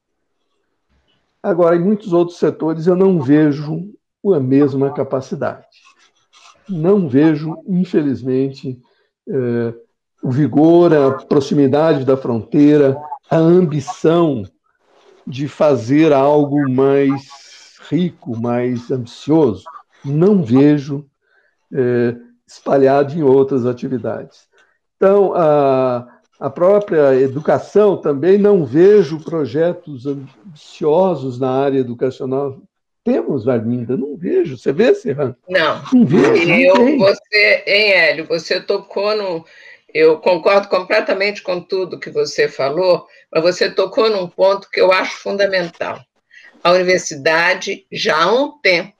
Agora, em muitos outros setores, eu não vejo a mesma capacidade. Não vejo, infelizmente, o vigor, a proximidade da fronteira, a ambição de fazer algo mais rico, mais ambicioso, não vejo espalhado em outras atividades. Então, a própria educação também não vejo projetos ambiciosos na área educacional. Temos, Arminda? Não vejo. Você vê, Serrano? Não. Não vejo, não tem. Hélio, você tocou no... Eu concordo completamente com tudo que você falou, mas você tocou num ponto que eu acho fundamental. A universidade, já há um tempo,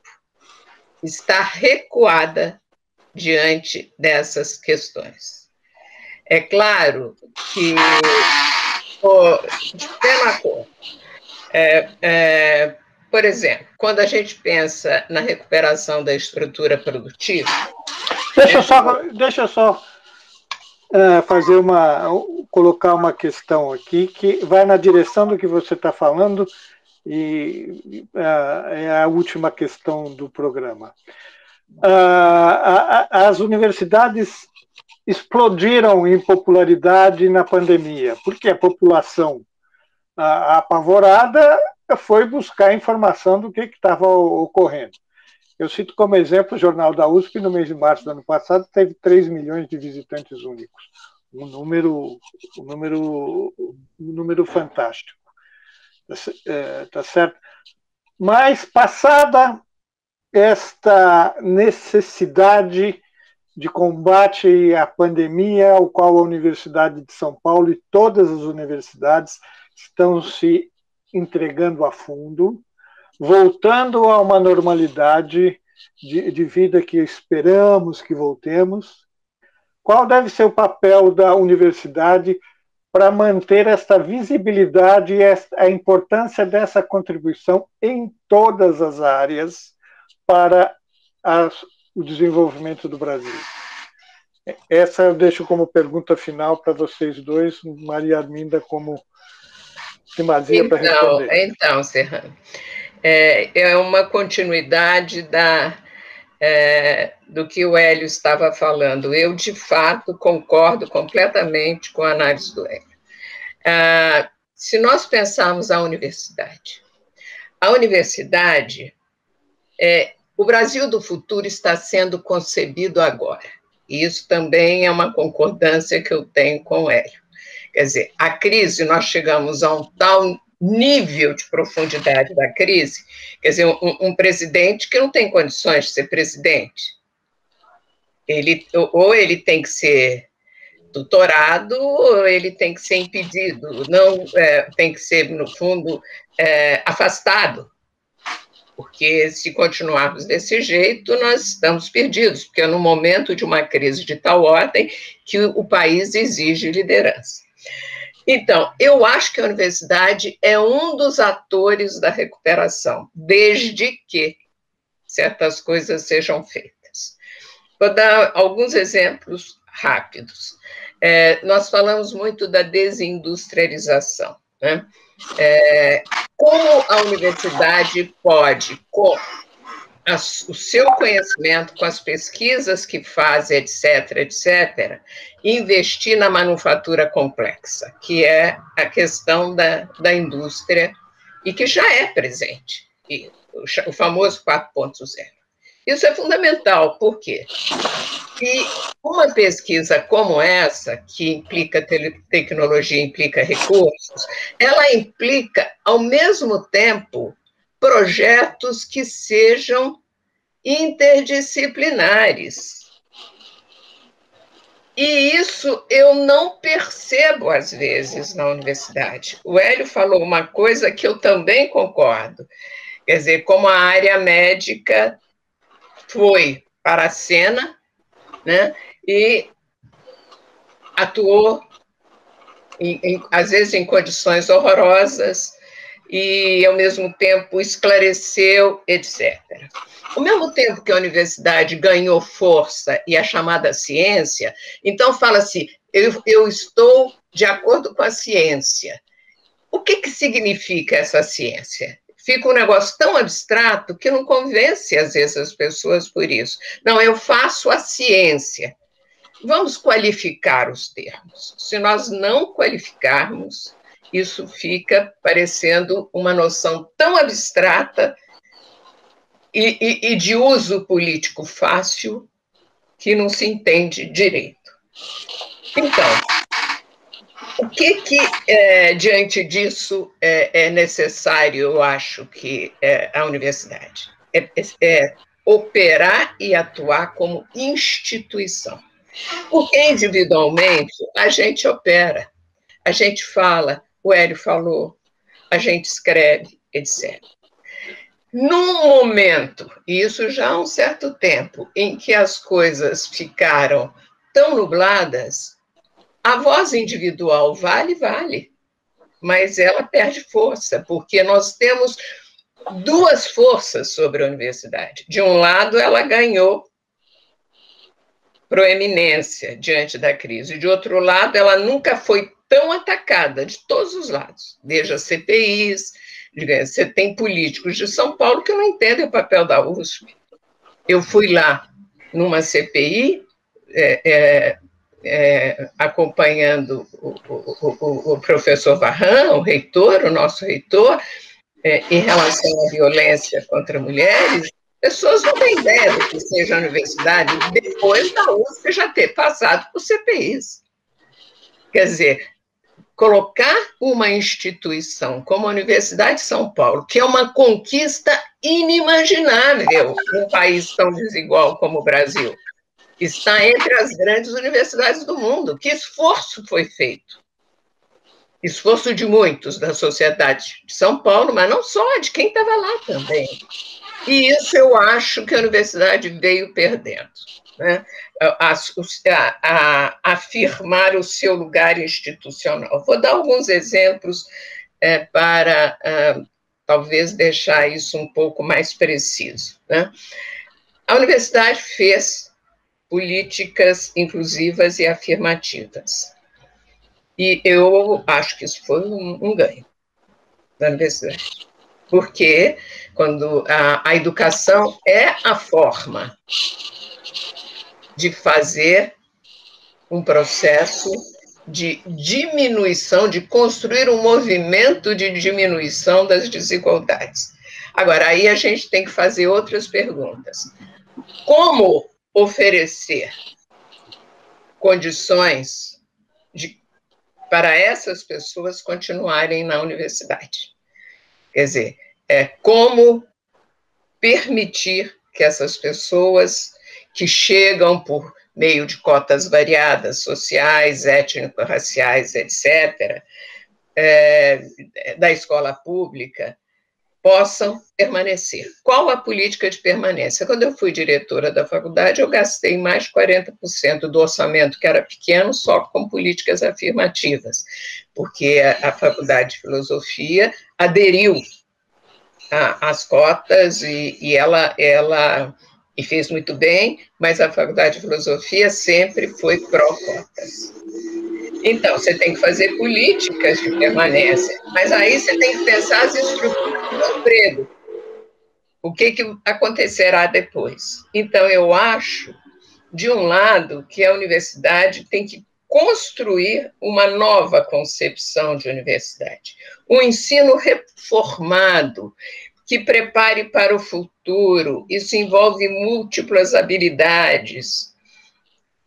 está recuada diante dessas questões. É claro que, de pleno acordo, por exemplo, quando a gente pensa na recuperação da estrutura produtiva... Deixa eu só colocar uma questão aqui que vai na direção do que você está falando e é a última questão do programa. As universidades explodiram em popularidade na pandemia, porque a população apavorada foi buscar informação do que estava ocorrendo. Eu cito como exemplo o Jornal da USP, no mês de março do ano passado, teve 3 milhões de visitantes únicos. Um número fantástico. Tá certo? Mas, passada esta necessidade de combate à pandemia, ao qual a Universidade de São Paulo e todas as universidades estão se entregando a fundo, voltando a uma normalidade de vida que esperamos que voltemos, qual deve ser o papel da universidade para manter esta visibilidade e a importância dessa contribuição em todas as áreas para o desenvolvimento do Brasil? Essa eu deixo como pergunta final para vocês dois, Maria Arminda como primazia para responder. Então, Serrano, é uma continuidade do que o Hélio estava falando. Eu, de fato, concordo completamente com a análise do Hélio. Se nós pensarmos a universidade, o Brasil do futuro está sendo concebido agora. E isso também é uma concordância que eu tenho com o Hélio. Quer dizer, a crise, nós chegamos a um tal nível de profundidade da crise, quer dizer, um presidente que não tem condições de ser presidente. Ou ele tem que ser tutorado, ou ele tem que ser impedido, não tem que ser, no fundo, afastado. Porque se continuarmos desse jeito, nós estamos perdidos, porque é no momento de uma crise de tal ordem que o país exige liderança. Então, eu acho que a universidade é um dos atores da recuperação, desde que certas coisas sejam feitas. Vou dar alguns exemplos rápidos. Nós falamos muito da desindustrialização, né? Como a universidade pode, com o seu conhecimento, com as pesquisas que faz, etc., investir na manufatura complexa, que é a questão da indústria, e que já é presente, o famoso 4.0. Isso é fundamental, por quê? E uma pesquisa como essa, que implica tecnologia, implica recursos, ela implica, ao mesmo tempo, projetos que sejam interdisciplinares. E isso eu não percebo, às vezes, na universidade. O Hélio falou uma coisa que eu também concordo. Quer dizer, como a área médica foi para a cena, né, e atuou, às vezes, em condições horrorosas, e, ao mesmo tempo, esclareceu, etc. Ao mesmo tempo que a universidade ganhou força e a chamada ciência, então fala-se, eu estou de acordo com a ciência. O que significa essa ciência? Fica um negócio tão abstrato que não convence, às vezes, as pessoas por isso. Não, eu faço a ciência. Vamos qualificar os termos. Se nós não qualificarmos, isso fica parecendo uma noção tão abstrata e de uso político fácil que não se entende direito. Então, o que diante disso, é necessário, eu acho, que a universidade? É operar e atuar como instituição. Porque individualmente a gente opera, a gente fala, o Hélio falou, a gente escreve, etc. Num momento, e isso já há um certo tempo, em que as coisas ficaram tão nubladas, a voz individual vale, mas ela perde força, porque nós temos duas forças sobre a universidade. De um lado, ela ganhou proeminência diante da crise. De outro lado, ela nunca foi tão atacada, de todos os lados, desde as CPIs. Você tem políticos de São Paulo que não entendem o papel da USP. Eu fui lá numa CPI, acompanhando o professor Varran, o reitor, o nosso reitor, em relação à violência contra mulheres. Pessoas não têm ideia do que seja a universidade depois da USP já ter passado por CPIs. Quer dizer, colocar uma instituição como a Universidade de São Paulo, que é uma conquista inimaginável num país tão desigual como o Brasil, está entre as grandes universidades do mundo. Que esforço foi feito? Esforço de muitos da sociedade de São Paulo, mas não só, de quem estava lá também. E isso eu acho que a universidade veio perdendo, né? Afirmar o seu lugar institucional. Vou dar alguns exemplos para talvez deixar isso um pouco mais preciso, né? A universidade fez políticas inclusivas e afirmativas. E eu acho que isso foi um ganho da universidade. Porque quando a educação é a forma de fazer um processo de diminuição, de construir um movimento de diminuição das desigualdades. Agora, aí a gente tem que fazer outras perguntas. Como oferecer condições para essas pessoas continuarem na universidade? Quer dizer, como permitir que essas pessoas que chegam por meio de cotas variadas, sociais, étnico-raciais, etc., da escola pública, possam permanecer. Qual a política de permanência? Quando eu fui diretora da faculdade, eu gastei mais de 40% do orçamento, que era pequeno, só com políticas afirmativas, porque a Faculdade de Filosofia aderiu às cotas e ela fez muito bem, mas a Faculdade de Filosofia sempre foi pró-cotas. Então, você tem que fazer políticas de permanência, mas aí você tem que pensar as estruturas do emprego. O que acontecerá depois? Então, eu acho, de um lado, que a universidade tem que construir uma nova concepção de universidade, um ensino reformado, que prepare para o futuro. Isso envolve múltiplas habilidades.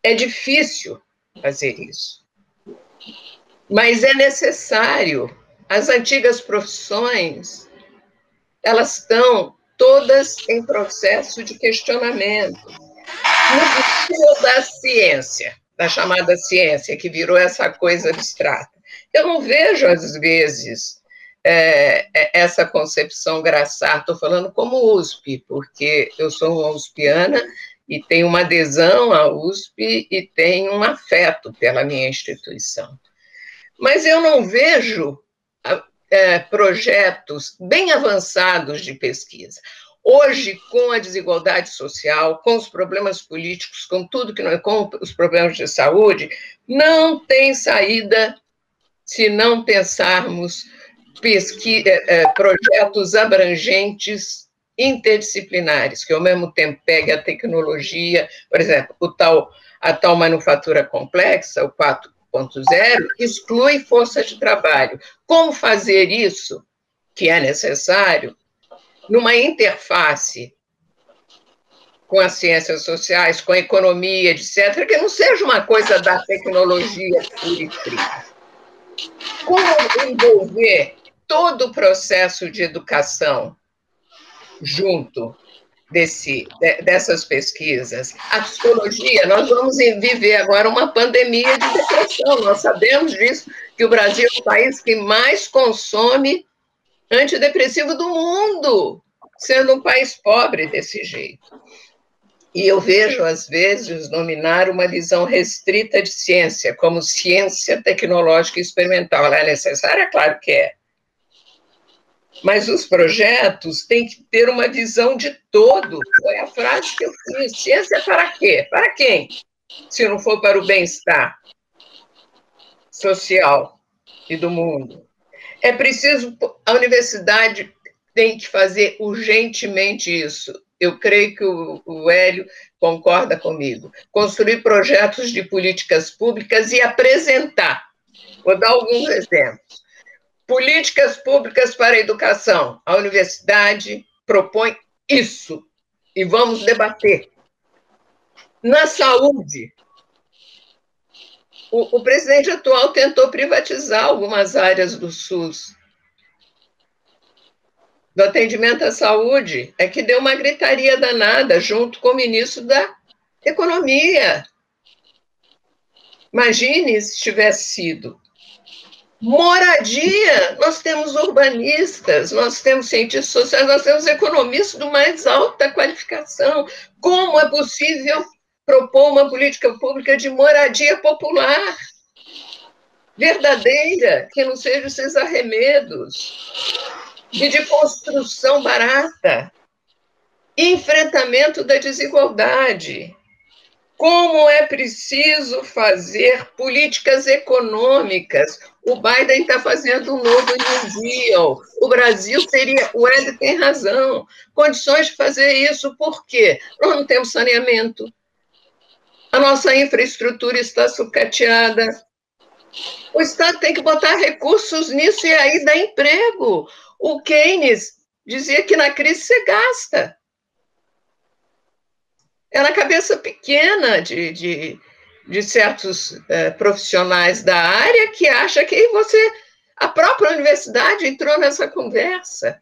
É difícil fazer isso, mas é necessário. As antigas profissões, elas estão todas em processo de questionamento. No nível da ciência, da chamada ciência, que virou essa coisa abstrata, eu não vejo, às vezes, essa concepção Grassar. Estou falando como USP, porque eu sou uma uspiana e tenho uma adesão à USP e tenho um afeto pela minha instituição. Mas eu não vejo projetos bem avançados de pesquisa. Hoje, com a desigualdade social, com os problemas políticos, com tudo que não, com os problemas de saúde, não tem saída se não pensarmos projetos abrangentes, interdisciplinares, que ao mesmo tempo pegue a tecnologia, por exemplo, a tal manufatura complexa, o 4.0, exclui força de trabalho. Como fazer isso, que é necessário, numa interface com as ciências sociais, com a economia, etc., que não seja uma coisa da tecnologia pura e fria. Como envolver todo o processo de educação junto dessas pesquisas? A psicologia, nós vamos viver agora uma pandemia de depressão, nós sabemos disso, que o Brasil é o país que mais consome antidepressivo do mundo, sendo um país pobre desse jeito. E eu vejo, às vezes, dominar uma visão restrita de ciência, como ciência tecnológica e experimental. Ela é necessária? Claro que é. Mas os projetos têm que ter uma visão de todo. Foi a frase que eu fiz. Ciência para quê? Para quem? Se não for para o bem-estar social e do mundo. É preciso, a universidade tem que fazer urgentemente isso. Eu creio que o Hélio concorda comigo. Construir projetos de políticas públicas e apresentar. Vou dar alguns exemplos. Políticas públicas para a educação. A universidade propõe isso. E vamos debater. Na saúde, o presidente atual tentou privatizar algumas áreas do SUS. Do atendimento à saúde, é que deu uma gritaria danada junto com o ministro da Economia. Imagine se tivesse sido. Moradia, nós temos urbanistas, nós temos cientistas sociais, nós temos economistas do mais alta qualificação. Como é possível propor uma política pública de moradia popular, verdadeira, que não seja esses arremedos, e de construção barata, enfrentamento da desigualdade. Como é preciso fazer políticas econômicas. O Biden está fazendo um novo New Deal. O Brasil teria, o Hélio tem razão, condições de fazer isso. Por quê? Nós não temos saneamento. A nossa infraestrutura está sucateada. O Estado tem que botar recursos nisso e aí dá emprego. O Keynes dizia que na crise você gasta. É na cabeça pequena de certos profissionais da área que acha que a própria universidade entrou nessa conversa.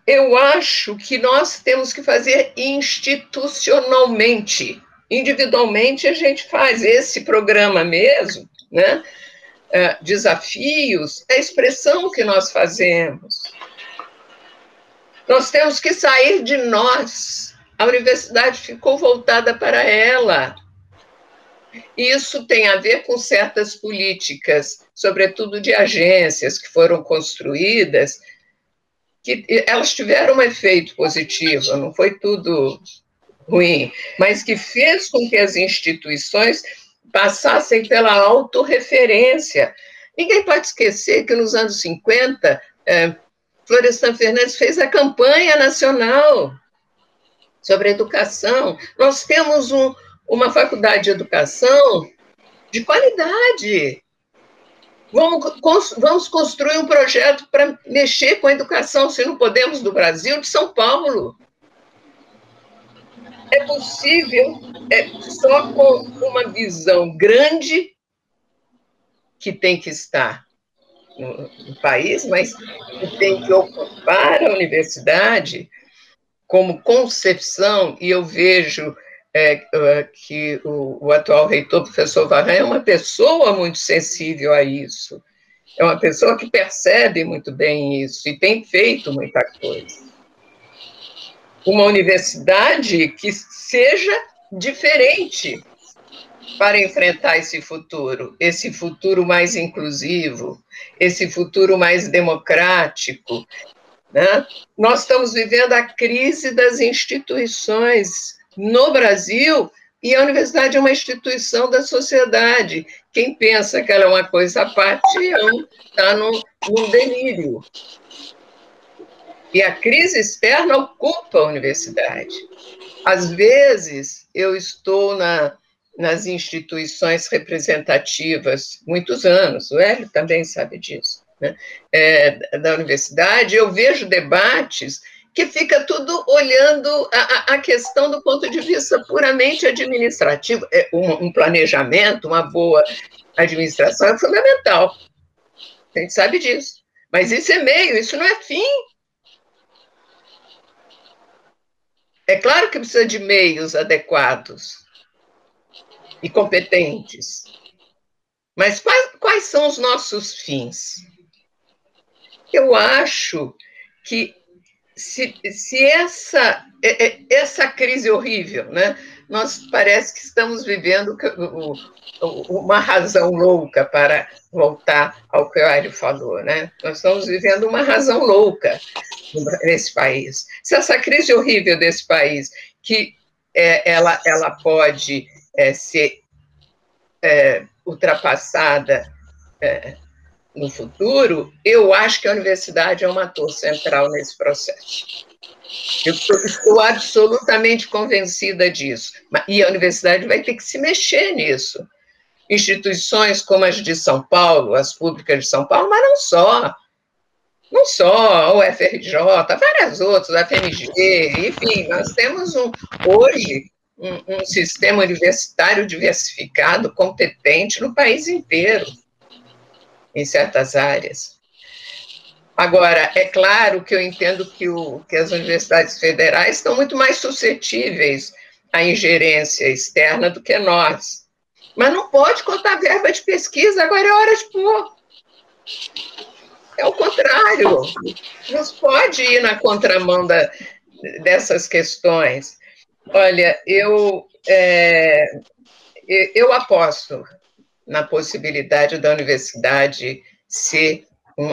Eu acho que nós temos que fazer institucionalmente. Individualmente a gente faz esse programa mesmo, né? Desafios, é a expressão que nós fazemos. Nós temos que sair de nós. A universidade ficou voltada para ela. Isso tem a ver com certas políticas, sobretudo de agências que foram construídas, que elas tiveram um efeito positivo, não foi tudo ruim, mas que fez com que as instituições passassem pela autorreferência. Ninguém pode esquecer que nos anos 50, Florestan Fernandes fez a campanha nacional sobre educação. Nós temos uma faculdade de educação de qualidade. Vamos construir um projeto para mexer com a educação, se não podemos, do Brasil, de São Paulo. É possível, só com uma visão grande, que tem que estar no país, mas que tem que ocupar a universidade como concepção, e eu vejo que o atual reitor, professor Varran, é uma pessoa muito sensível a isso, é uma pessoa que percebe muito bem isso e tem feito muita coisa. Uma universidade que seja diferente para enfrentar esse futuro mais inclusivo, esse futuro mais democrático, né? Nós estamos vivendo a crise das instituições no Brasil, e a universidade é uma instituição da sociedade. Quem pensa que ela é uma coisa à parte está num delírio. E a crise externa ocupa a universidade. Às vezes, eu estou nas instituições representativas, muitos anos, o Hélio também sabe disso. né, da universidade, eu vejo debates que fica tudo olhando a questão do ponto de vista puramente administrativo. Um planejamento, uma boa administração é fundamental. A gente sabe disso. Mas isso é meio, isso não é fim. É claro que precisa de meios adequados e competentes. Mas quais são os nossos fins? Eu acho que se essa crise horrível, né, nós parece que estamos vivendo uma razão louca, para voltar ao que o Hélio falou, né? Nós estamos vivendo uma razão louca nesse país. Se essa crise horrível desse país, que ela pode ser ultrapassada no futuro, eu acho que a universidade é um ator central nesse processo. Eu estou absolutamente convencida disso. E a universidade vai ter que se mexer nisso. Instituições como as de São Paulo, as públicas de São Paulo, mas não só, o FRJ, várias outras, a FMG, enfim, nós temos hoje um sistema universitário diversificado, competente no país inteiro, em certas áreas. Agora, é claro que eu entendo que as universidades federais estão muito mais suscetíveis à ingerência externa do que nós. Mas não pode contar verba de pesquisa, agora é hora de pôr. É o contrário. Não se pode ir na contramão dessas questões. Olha, eu aposto na possibilidade da universidade ser,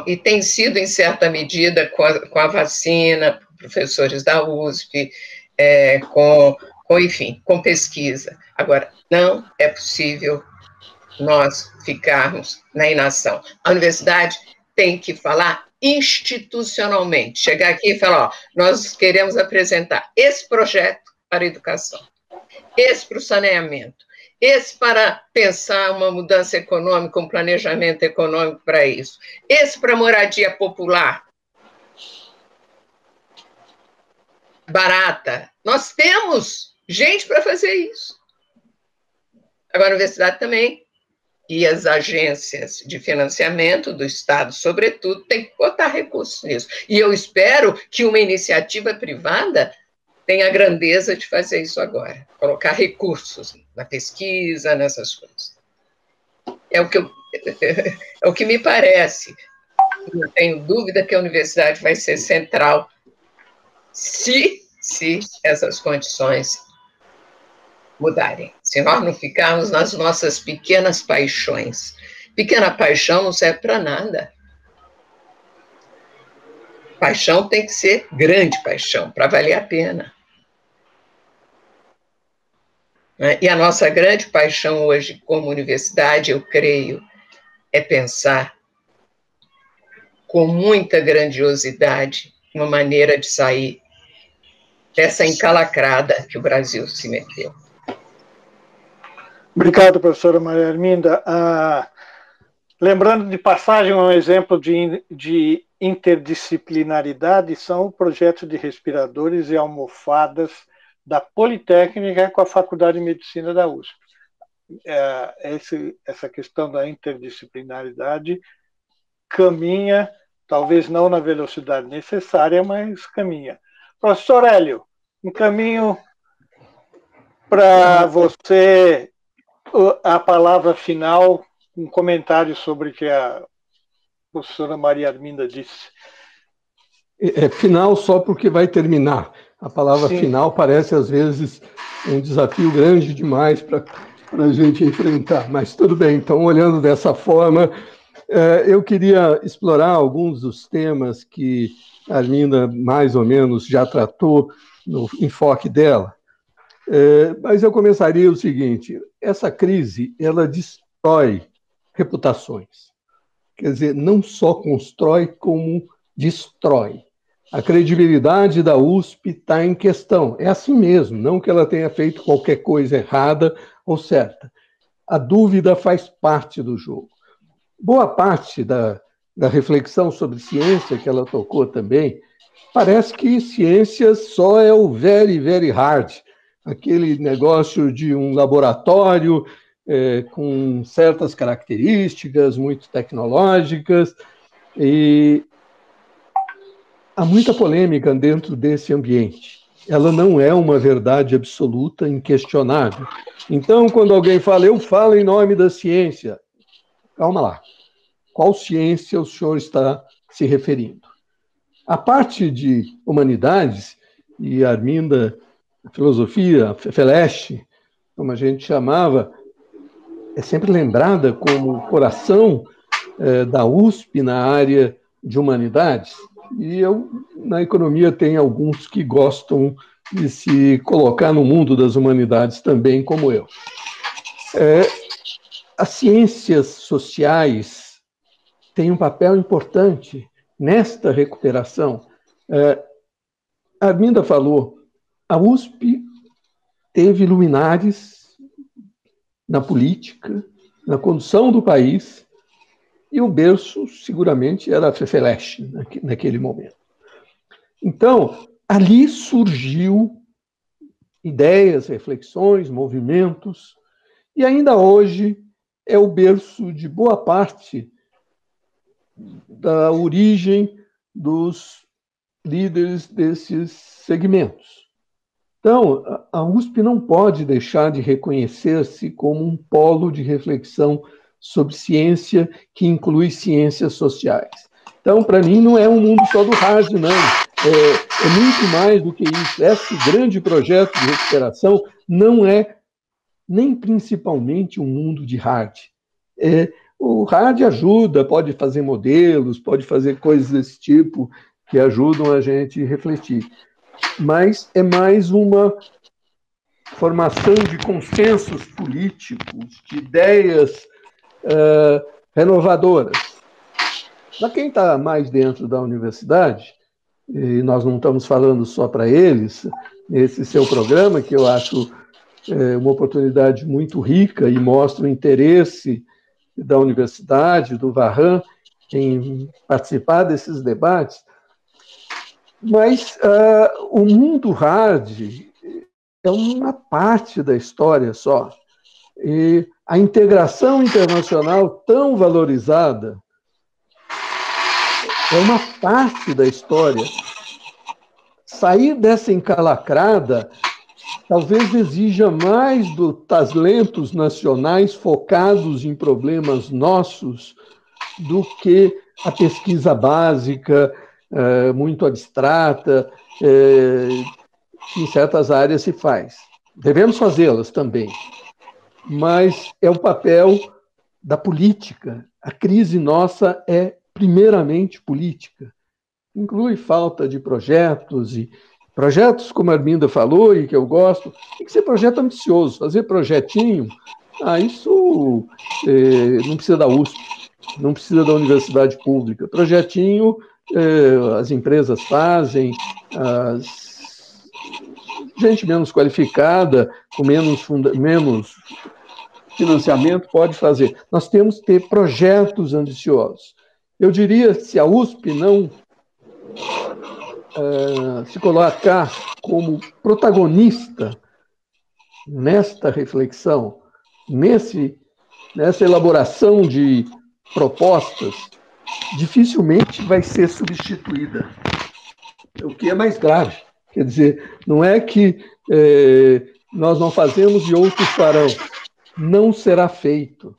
e tem sido em certa medida com a vacina, professores da USP, enfim, com pesquisa. Agora, não é possível nós ficarmos na inação. A universidade tem que falar institucionalmente, chegar aqui e falar, nós queremos apresentar esse projeto para a educação, esse para o saneamento, esse para pensar uma mudança econômica, um planejamento econômico para isso, esse para moradia popular, barata. Nós temos gente para fazer isso. Agora, a universidade também, e as agências de financiamento do Estado, sobretudo, têm que botar recursos nisso. E eu espero que uma iniciativa privada tenha a grandeza de fazer isso agora, colocar recursos na pesquisa, nessas coisas. É o que me parece. Não tenho dúvida que a universidade vai ser central se essas condições mudarem. Se nós não ficarmos nas nossas pequenas paixões. Pequena paixão não serve para nada. Paixão tem que ser grande paixão, para valer a pena. E a nossa grande paixão hoje, como universidade, eu creio, é pensar com muita grandiosidade uma maneira de sair dessa encalacrada que o Brasil se meteu. Obrigado, professora Maria Arminda. Lembrando de passagem, um exemplo de interdisciplinaridade são o projeto de respiradores e almofadas da Politécnica com a Faculdade de Medicina da USP. Essa questão da interdisciplinaridade caminha, talvez não na velocidade necessária, mas caminha. Professor Hélio, um caminho para você a palavra final, um comentário sobre o que a professora Maria Arminda disse. É final só porque vai terminar. A palavra Sim. Final parece, às vezes, um desafio grande demais para a gente enfrentar. Mas tudo bem, então, olhando dessa forma, eu queria explorar alguns dos temas que a Arminda, mais ou menos, já tratou no enfoque dela. Mas eu começaria o seguinte: essa crise, ela destrói reputações. Quer dizer, não só constrói, como destrói. A credibilidade da USP está em questão. É assim mesmo, não que ela tenha feito qualquer coisa errada ou certa. A dúvida faz parte do jogo. Boa parte da reflexão sobre ciência, que ela tocou também, parece que ciência só é o very, very hard, aquele negócio de um laboratório com certas características muito tecnológicas, e há muita polêmica dentro desse ambiente. Ela não é uma verdade absoluta, inquestionável. Então, quando alguém fala, eu falo em nome da ciência, calma lá. Qual ciência o senhor está se referindo? A parte de humanidades, e a Arminda, a filosofia, a Feleche, como a gente chamava, é sempre lembrada como o coração da USP na área de humanidades. E eu, na economia, tenho alguns que gostam de se colocar no mundo das humanidades também, como eu. As ciências sociais têm um papel importante nesta recuperação. A Arminda falou, a USP teve luminares na política, na condução do país, e o berço seguramente era a Fefeleche naquele momento. Então, ali surgiu ideias, reflexões, movimentos, e ainda hoje é o berço de boa parte da origem dos líderes desses segmentos. Então, a USP não pode deixar de reconhecer-se como um polo de reflexão sobre ciência que inclui ciências sociais. Então, para mim, não é um mundo só do hard, não. É muito mais do que isso. Esse grande projeto de recuperação não é nem principalmente um mundo de hard. O hard ajuda, pode fazer modelos, pode fazer coisas desse tipo que ajudam a gente a refletir. Mas é mais uma formação de consensos políticos, de ideias renovadoras. Para quem está mais dentro da universidade, e nós não estamos falando só para eles, esse seu programa, que eu acho uma oportunidade muito rica e mostra o interesse da universidade, do Varran, em participar desses debates, mas o mundo hard é uma parte da história só. E a integração internacional tão valorizada é uma parte da história. Sair dessa encalacrada talvez exija mais dos talentos nacionais focados em problemas nossos do que a pesquisa básica, muito abstrata, que em certas áreas se faz. Devemos fazê-las também, mas é o papel da política. A crise nossa é primeiramente política. Inclui falta de projetos, e projetos, como a Arminda falou, e que eu gosto, tem que ser projeto ambicioso. Fazer projetinho, isso não precisa da USP, não precisa da universidade pública. Projetinho, as empresas fazem, gente menos qualificada, com menos financiamento, pode fazer. Nós temos que ter projetos ambiciosos. Eu diria, se a USP não se colocar como protagonista nesta reflexão, nessa elaboração de propostas, dificilmente vai ser substituída. O que é mais grave. Quer dizer, não é que nós não fazemos e outros farão. Não será feito.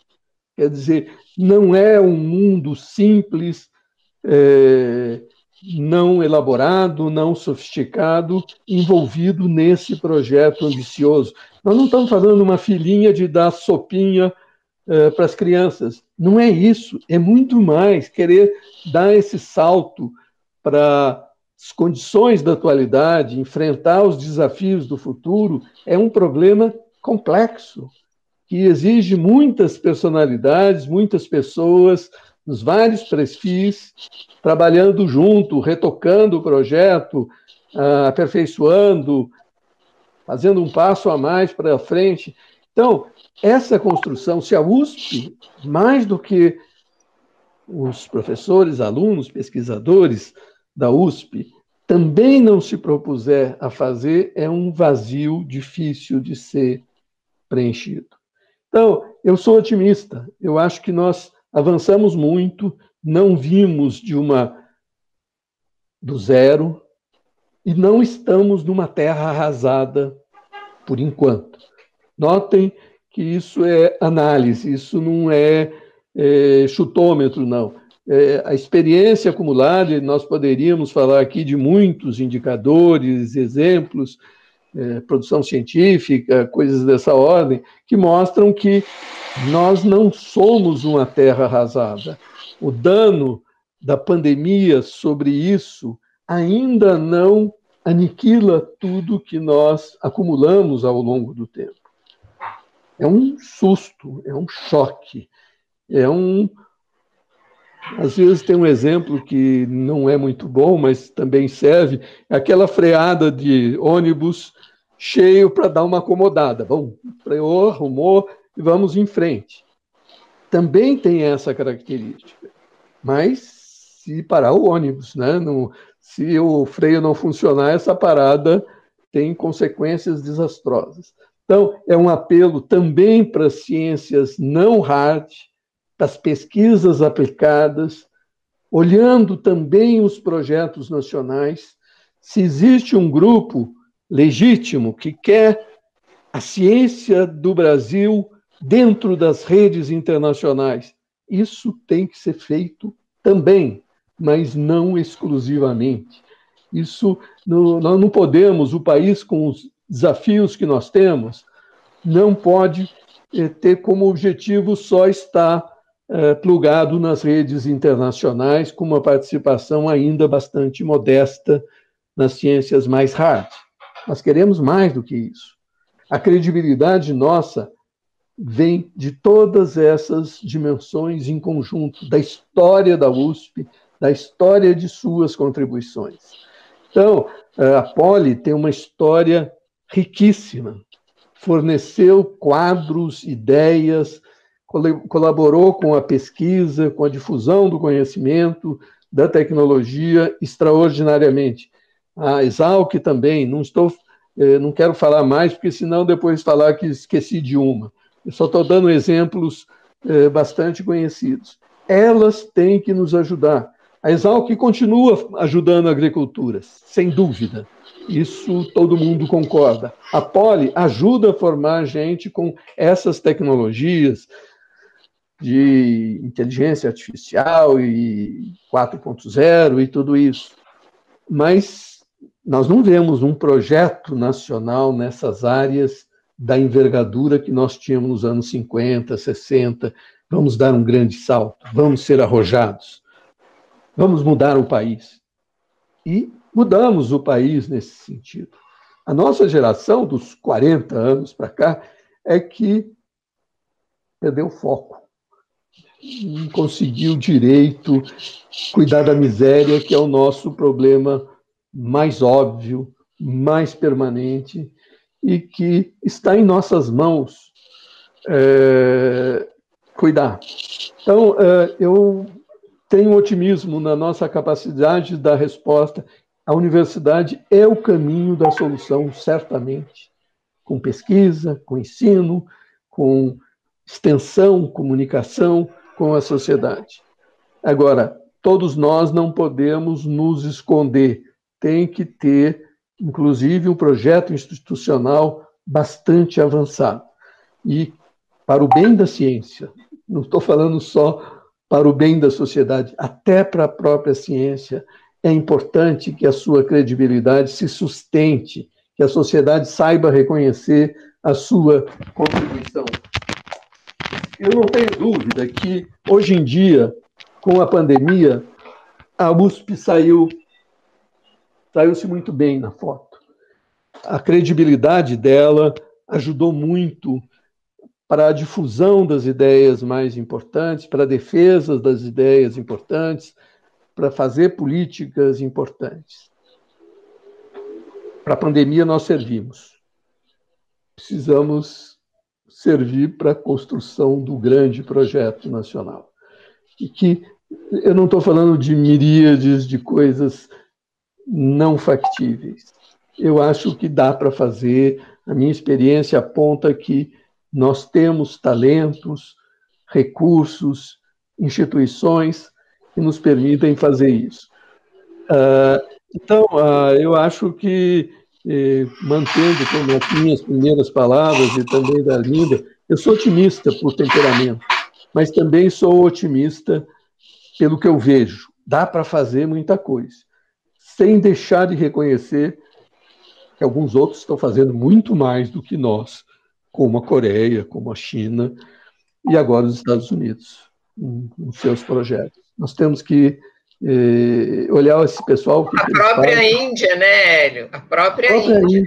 Quer dizer, não é um mundo simples, não elaborado, não sofisticado, envolvido nesse projeto ambicioso. Nós não estamos fazendo uma filhinha de dar sopinha para as crianças. Não é isso. É muito mais querer dar esse salto para as condições da atualidade, enfrentar os desafios do futuro. É um problema complexo, que exige muitas personalidades, muitas pessoas, nos vários perfis, trabalhando junto, retocando o projeto, aperfeiçoando, fazendo um passo a mais para frente. Então, essa construção, se a USP, mais do que os professores, alunos, pesquisadores da USP também não se propuser a fazer, é um vazio difícil de ser preenchido. Então, eu sou otimista. Eu acho que nós avançamos muito, não vimos do zero e não estamos numa terra arrasada por enquanto. Notem que isso é análise, isso não é chutômetro, não. A experiência acumulada, e nós poderíamos falar aqui de muitos indicadores, exemplos, produção científica, coisas dessa ordem, que mostram que nós não somos uma terra arrasada. O dano da pandemia sobre isso ainda não aniquila tudo que nós acumulamos ao longo do tempo. É um susto, é um choque, Às vezes tem um exemplo que não é muito bom, mas também serve, aquela freada de ônibus cheio para dar uma acomodada. Bom, freou, arrumou e vamos em frente. Também tem essa característica, mas se parar o ônibus, né? Se o freio não funcionar, essa parada tem consequências desastrosas. Então, é um apelo também para as ciências não hard, para as pesquisas aplicadas, olhando também os projetos nacionais. Se existe um grupo legítimo que quer a ciência do Brasil dentro das redes internacionais, isso tem que ser feito também, mas não exclusivamente. Nós não podemos, o país com os desafios que nós temos, não pode ter como objetivo só estar plugado nas redes internacionais, com uma participação ainda bastante modesta nas ciências mais hard. Nós queremos mais do que isso. A credibilidade nossa vem de todas essas dimensões em conjunto, da história da USP, da história de suas contribuições. Então, a Poli tem uma história riquíssima, forneceu quadros, ideias, colaborou com a pesquisa, com a difusão do conhecimento, da tecnologia, extraordinariamente. A Exalc também, não quero falar mais, porque senão depois falar que esqueci de uma. Eu só estou dando exemplos bastante conhecidos. Elas têm que nos ajudar. A Exalc continua ajudando a agricultura, sem dúvida. Isso todo mundo concorda. A Poli ajuda a formar gente com essas tecnologias de inteligência artificial e 4.0 e tudo isso. Mas nós não vemos um projeto nacional nessas áreas da envergadura que nós tínhamos nos anos 50, 60. Vamos dar um grande salto, vamos ser arrojados, vamos mudar o país. E mudamos o país nesse sentido. A nossa geração, dos 40 anos para cá, é que perdeu o foco. Não conseguiu direito cuidar da miséria, que é o nosso problema mais óbvio, mais permanente, e que está em nossas mãos cuidar. Então, eu tenho otimismo na nossa capacidade de dar resposta. A universidade é o caminho da solução, certamente, com pesquisa, com ensino, com extensão, comunicação com a sociedade. Agora, todos nós não podemos nos esconder. Tem que ter, inclusive, um projeto institucional bastante avançado. E para o bem da ciência, não estou falando só para o bem da sociedade, até para a própria ciência, é importante que a sua credibilidade se sustente, que a sociedade saiba reconhecer a sua contribuição. Eu não tenho dúvida que, hoje em dia, com a pandemia, a USP saiu-se muito bem na foto. A credibilidade dela ajudou muito para a difusão das ideias mais importantes, para a defesa das ideias importantes, para fazer políticas importantes. Para a pandemia, nós servimos. Precisamos servir para a construção do grande projeto nacional. E que Eu não estou falando de miríades de coisas não factíveis. Eu acho que dá para fazer. A minha experiência aponta que nós temos talentos, recursos, instituições que nos permitem fazer isso. Então, eu acho que, mantendo como as minhas primeiras palavras e também da Arminda, eu sou otimista por temperamento, mas também sou otimista pelo que eu vejo. Dá para fazer muita coisa, sem deixar de reconhecer que alguns outros estão fazendo muito mais do que nós, como a Coreia, como a China e agora os Estados Unidos, nos seus projetos. Nós temos que olhar esse pessoal... A própria Índia, né, Hélio? A própria Índia.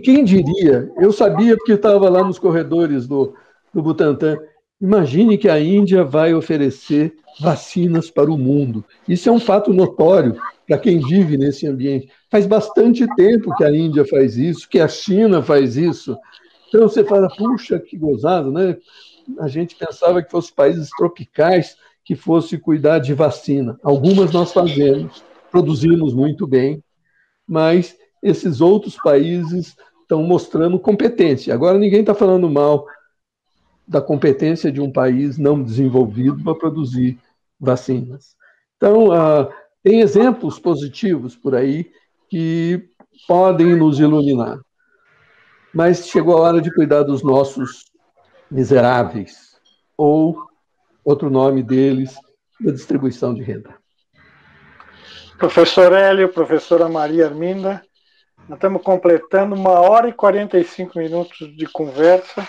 Quem diria? Eu sabia porque estava lá nos corredores do Butantan. Imagine que a Índia vai oferecer vacinas para o mundo. Isso é um fato notório para quem vive nesse ambiente. Faz bastante tempo que a Índia faz isso, que a China faz isso. Então você fala, puxa, que gozado, né? A gente pensava que fossem países tropicais que fosse cuidar de vacina. Algumas nós fazemos, produzimos muito bem, mas esses outros países estão mostrando competência. Agora, ninguém está falando mal da competência de um país não desenvolvido para produzir vacinas. Então, tem exemplos positivos por aí que podem nos iluminar. Mas chegou a hora de cuidar dos nossos miseráveis, ou outro nome deles, da distribuição de renda. Professor Hélio, professora Maria Arminda, nós estamos completando 1h e 45 minutos de conversa.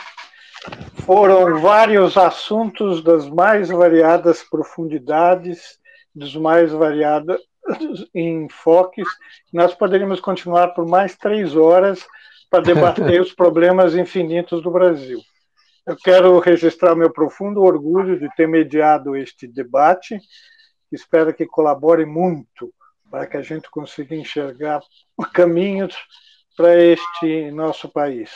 Foram vários assuntos das mais variadas profundidades, dos mais variados enfoques. Nós poderíamos continuar por mais 3 horas para debater os problemas infinitos do Brasil. Eu quero registrar meu profundo orgulho de ter mediado este debate. Espero que colabore muito para que a gente consiga enxergar caminhos para este nosso país.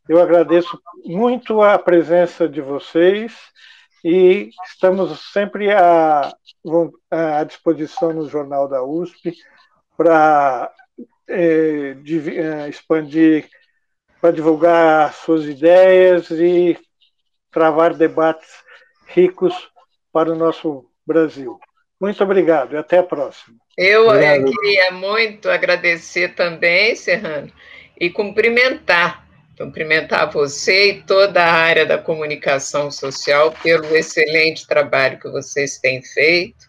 Eu agradeço muito a presença de vocês e estamos sempre à disposição no Jornal da USP para expandir, para divulgar suas ideias e travar debates ricos para o nosso Brasil. Muito obrigado e até a próxima. Eu queria muito agradecer também, Serrano, e cumprimentar você e toda a área da comunicação social pelo excelente trabalho que vocês têm feito,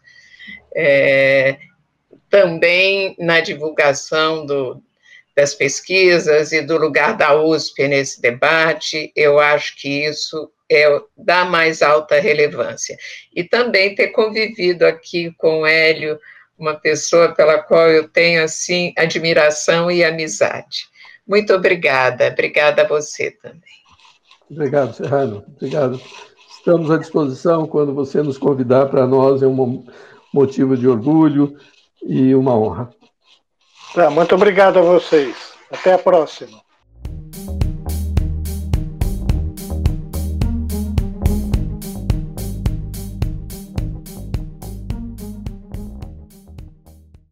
também na divulgação das pesquisas e do lugar da USP nesse debate. Eu acho que isso é da mais alta relevância. E também ter convivido aqui com o Hélio, uma pessoa pela qual eu tenho, assim, admiração e amizade. Muito obrigada. Obrigada a você também. Obrigado, Serrano. Obrigado. Estamos à disposição quando você nos convidar. Para nós é um motivo de orgulho e uma honra. Muito obrigado a vocês. Até a próxima.